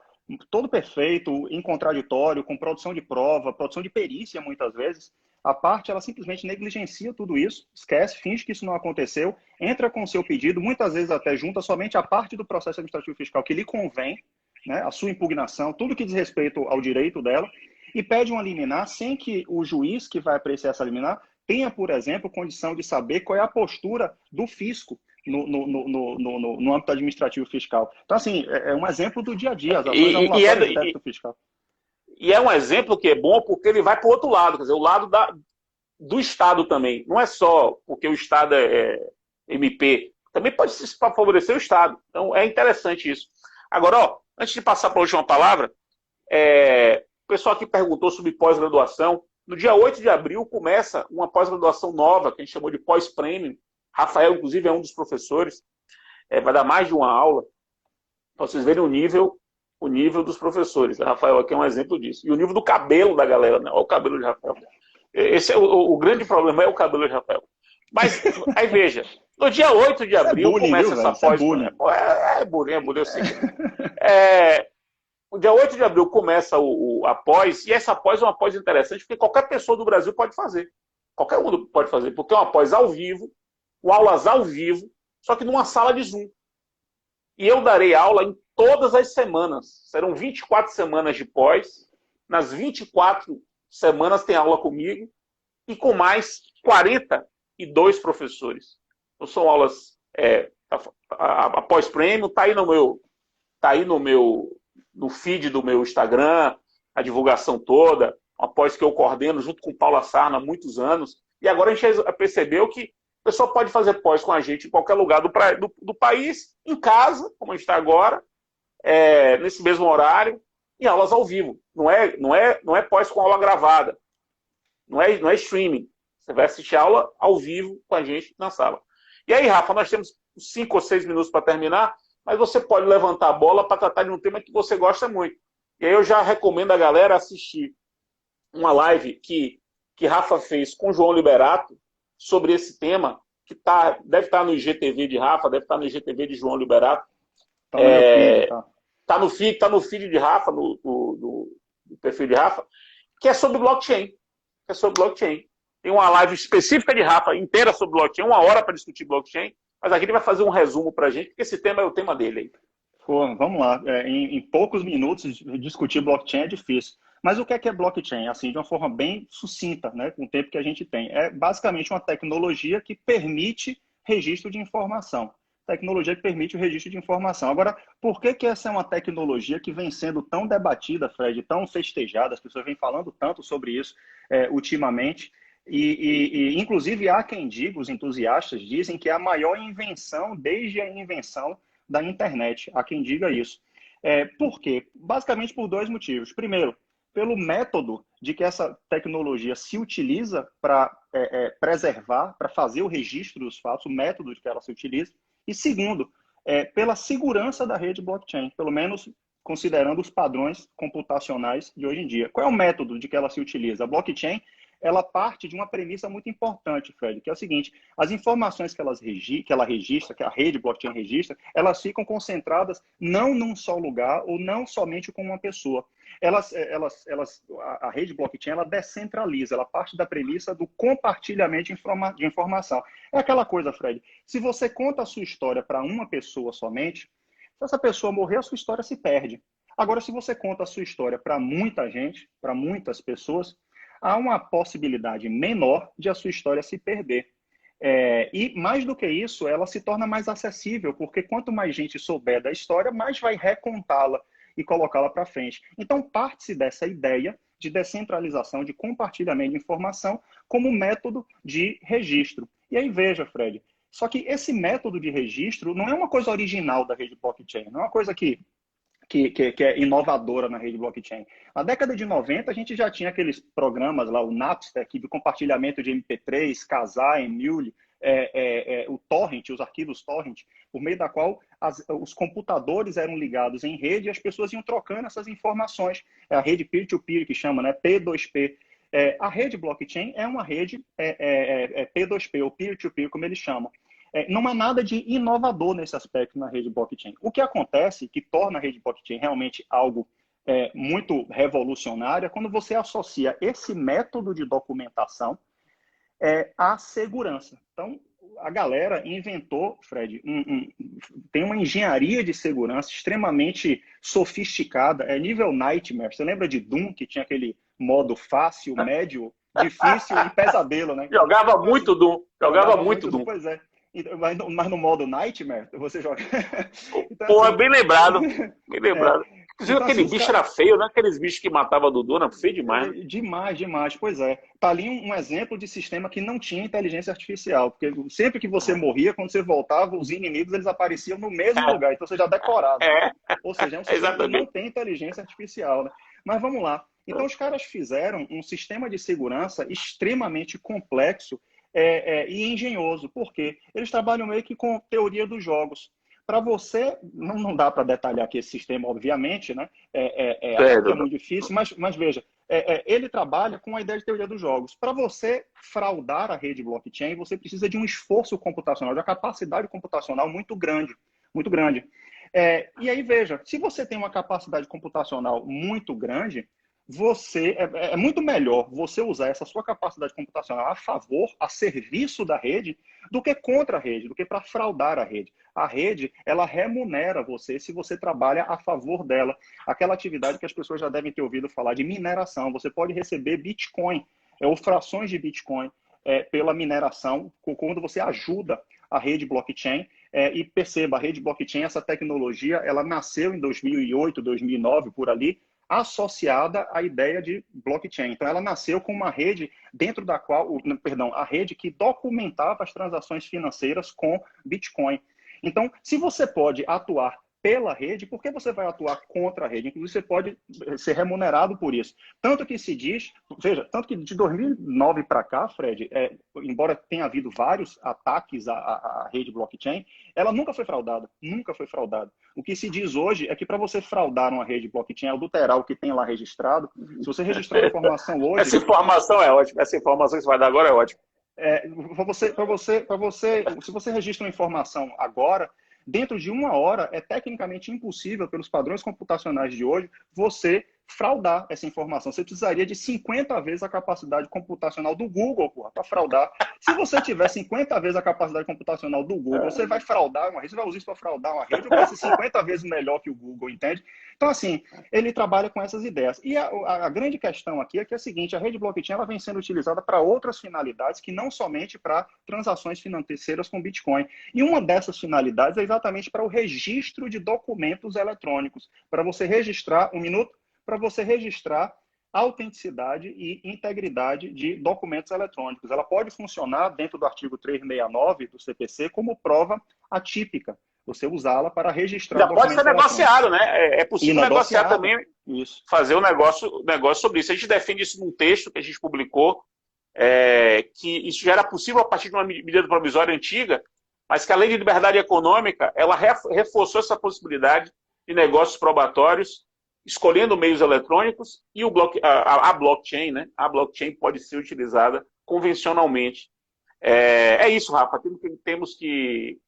todo perfeito, em contraditório, com produção de prova, produção de perícia, muitas vezes. A parte, ela simplesmente negligencia tudo isso, esquece, finge que isso não aconteceu, entra com o seu pedido, muitas vezes até junta somente a parte do processo administrativo fiscal que lhe convém, né, a sua impugnação, tudo que diz respeito ao direito dela, e pede uma liminar sem que o juiz que vai apreciar essa liminar tenha, por exemplo, condição de saber qual é a postura do fisco no âmbito administrativo fiscal. Então, assim, é um exemplo do dia a dia, as ações anulatórias do débito fiscal. E é um exemplo que é bom porque ele vai para o outro lado, quer dizer, o lado do Estado também. Não é só porque o Estado é MP, também pode se favorecer o Estado. Então, é interessante isso. Agora, antes de passar para a última palavra, o pessoal aqui perguntou sobre pós-graduação. No dia 8 de abril começa uma pós-graduação nova, que a gente chamou de pós-prêmio. Rafael, inclusive, é um dos professores. Vai dar mais de uma aula, para vocês verem o nível dos professores. O Rafael aqui é um exemplo disso. E o nível do cabelo da galera, né? Olha o cabelo de Rafael. Esse é o grande problema, é o cabelo de Rafael. Mas, aí veja, no dia 8 de abril começa essa pós... É bullying, eu sei. O dia 8 de abril começa a pós, e essa pós é uma pós interessante, porque qualquer pessoa do Brasil pode fazer. Qualquer um pode fazer, porque é uma pós ao vivo, com aulas ao vivo, só que numa sala de Zoom. E eu darei aula em todas as semanas. Serão 24 semanas de pós. Nas 24 semanas tem aula comigo e com mais 42 professores. Então, são aulas a pós-prêmio, está aí no feed do meu Instagram, a divulgação toda, uma pós que eu coordeno junto com Paula Sarna há muitos anos. E agora a gente percebeu que a pessoa pode fazer pós com a gente em qualquer lugar do país, em casa, como a gente está agora, nesse mesmo horário, em aulas ao vivo. Não é pós com aula gravada. Não é streaming. Você vai assistir aula ao vivo com a gente na sala. E aí, Rafa, nós temos 5 ou 6 minutos para terminar, mas você pode levantar a bola para tratar de um tema que você gosta muito. E aí eu já recomendo a galera assistir uma live que Rafa fez com o João Liberato, sobre esse tema, que deve estar no IGTV de Rafa, deve estar no IGTV de João Liberato. Está no feed de Rafa, do perfil de Rafa, que é sobre blockchain. Tem uma live específica de Rafa, inteira sobre blockchain, 1 hora para discutir blockchain, mas aqui ele vai fazer um resumo para a gente, porque esse tema é o tema dele aí. Vamos lá. Em poucos minutos, discutir blockchain é difícil. Mas o que é blockchain? Assim, de uma forma bem sucinta, né, com o tempo que a gente tem. É basicamente uma tecnologia que permite registro de informação. Tecnologia que permite o registro de informação. Agora, por que essa é uma tecnologia que vem sendo tão debatida, Fred, tão festejada? As pessoas vêm falando tanto sobre isso ultimamente. E inclusive, há quem diga, os entusiastas dizem que é a maior invenção desde a invenção da internet. Há quem diga isso. Por quê? Basicamente por 2 motivos. Primeiro, pelo método de que essa tecnologia se utiliza para preservar, para fazer o registro dos fatos, o método de que ela se utiliza. E segundo, pela segurança da rede blockchain, pelo menos considerando os padrões computacionais de hoje em dia. Qual é o método de que ela se utiliza? A blockchain ela parte de uma premissa muito importante, Fred, que é o seguinte: as informações que ela registra, que a rede blockchain registra, elas ficam concentradas não num só lugar ou não somente com uma pessoa. A rede blockchain, ela descentraliza, ela parte da premissa do compartilhamento de informação. É aquela coisa, Fred, se você conta a sua história para uma pessoa somente, se essa pessoa morrer, a sua história se perde. Agora, se você conta a sua história para muita gente, para muitas pessoas, há uma possibilidade menor de a sua história se perder. E mais do que isso, ela se torna mais acessível, porque quanto mais gente souber da história, mais vai recontá-la e colocá-la para frente. Então, parte-se dessa ideia de descentralização, de compartilhamento de informação como método de registro. E aí, veja, Fred, só que esse método de registro não é uma coisa original da rede blockchain, não é uma coisa que é inovadora na rede blockchain. Na década de 90, a gente já tinha aqueles programas lá, o Napster, de compartilhamento de MP3, Kazaa, Emule, o Torrent, os arquivos Torrent, por meio da qual os computadores eram ligados em rede e as pessoas iam trocando essas informações. É a rede peer-to-peer, que chama, né? P2P. A rede blockchain é uma rede P2P, ou peer-to-peer, como eles chamam. Não há nada de inovador nesse aspecto na rede blockchain. O que acontece, que torna a rede blockchain realmente algo muito revolucionário, é quando você associa esse método de documentação à segurança. Então, a galera inventou, Fred, tem uma engenharia de segurança extremamente sofisticada, nível Nightmare. Você lembra de Doom, que tinha aquele modo fácil, médio, difícil e pesadelo, né? Jogava muito Doom. Jogava muito Doom. Pois é. Mas no modo Nightmare, você joga... Então, pô, assim... bem lembrado. Bem lembrado. Inclusive, então, aquele bicho era feio, né? Aqueles bichos que matavam Dudu, era feio demais. Demais. Pois é. Tá ali um exemplo de sistema que não tinha inteligência artificial. Porque sempre que você morria, quando você voltava, os inimigos eles apareciam no mesmo lugar. Então você já decorava. Ou seja, é um sistema que não tem inteligência artificial, né? Mas vamos lá. Então os caras fizeram um sistema de segurança extremamente complexo e engenhoso. Por quê? Eles trabalham meio que com teoria dos jogos. Para você, não dá para detalhar aqui esse sistema, obviamente, né? É muito difícil, mas veja, ele trabalha com a ideia de teoria dos jogos. Para você fraudar a rede blockchain, você precisa de um esforço computacional, de uma capacidade computacional muito grande. Muito grande. E aí, veja, se você tem uma capacidade computacional muito grande, é muito melhor você usar essa sua capacidade computacional a favor, a serviço da rede, do que contra a rede, do que para fraudar a rede. A rede, ela remunera você se você trabalha a favor dela. Aquela atividade que as pessoas já devem ter ouvido falar de mineração. Você pode receber Bitcoin, ou frações de Bitcoin, pela mineração, quando você ajuda a rede blockchain. E perceba, a rede blockchain, essa tecnologia, ela nasceu em 2008, 2009, por ali, associada à ideia de blockchain. Então, ela nasceu com uma rede dentro da qual, a rede que documentava as transações financeiras com Bitcoin. Então, se você pode atuar pela rede, por que você vai atuar contra a rede? Inclusive, você pode ser remunerado por isso. Tanto que se diz, veja, tanto que de 2009 para cá, Fred, embora tenha havido vários ataques à rede blockchain, ela nunca foi fraudada, nunca foi fraudada. O que se diz hoje é que para você fraudar uma rede blockchain, adulterar o que tem lá registrado, se você registrar a informação hoje... Essa informação é ótima, essa informação que você vai dar agora é ótima. Se você registra uma informação agora, dentro de 1 hora, é tecnicamente impossível, pelos padrões computacionais de hoje, você fraudar essa informação. Você precisaria de 50 vezes a capacidade computacional do Google, para fraudar. Se você tiver 50 vezes a capacidade computacional do Google, você vai fraudar uma rede, você vai usar isso para fraudar uma rede, ou vai ser 50 vezes melhor que o Google, entende? Então, assim, ele trabalha com essas ideias. E a grande questão aqui é que é a seguinte: a rede blockchain ela vem sendo utilizada para outras finalidades, que não somente para transações financeiras com Bitcoin. E uma dessas finalidades é exatamente para o registro de documentos eletrônicos, para você registrar, para você registrar a autenticidade e integridade de documentos eletrônicos. Ela pode funcionar dentro do artigo 369 do CPC como prova atípica. Você usá-la para registrar já pode ser negociado, né? É possível negociar também, isso. Fazer um negócio sobre isso. A gente defende isso num texto que a gente publicou, que isso já era possível a partir de uma medida provisória antiga, mas que a Lei de Liberdade Econômica ela reforçou essa possibilidade de negócios probatórios escolhendo meios eletrônicos e a blockchain, né? A blockchain pode ser utilizada convencionalmente. É isso, Rafa. Temos que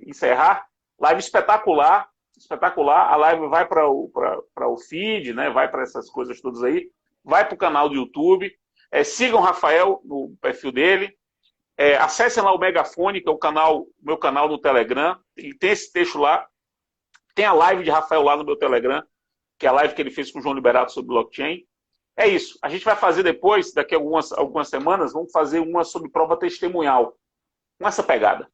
encerrar. Live espetacular, espetacular. A live vai para o feed, né? Vai para essas coisas todas aí. Vai para o canal do YouTube. Sigam o Rafael no perfil dele. Acessem lá o Megafone, que é o meu canal no Telegram. E tem esse texto lá. Tem a live de Rafael lá no meu Telegram, que é a live que ele fez com o João Liberato sobre blockchain. É isso. A gente vai fazer depois, daqui a algumas semanas, vamos fazer uma sobre prova testemunhal. Com essa pegada.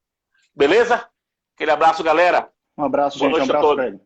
Beleza? Aquele abraço, galera. Um abraço, Boa gente. Um noite a abraço, todos. Fred.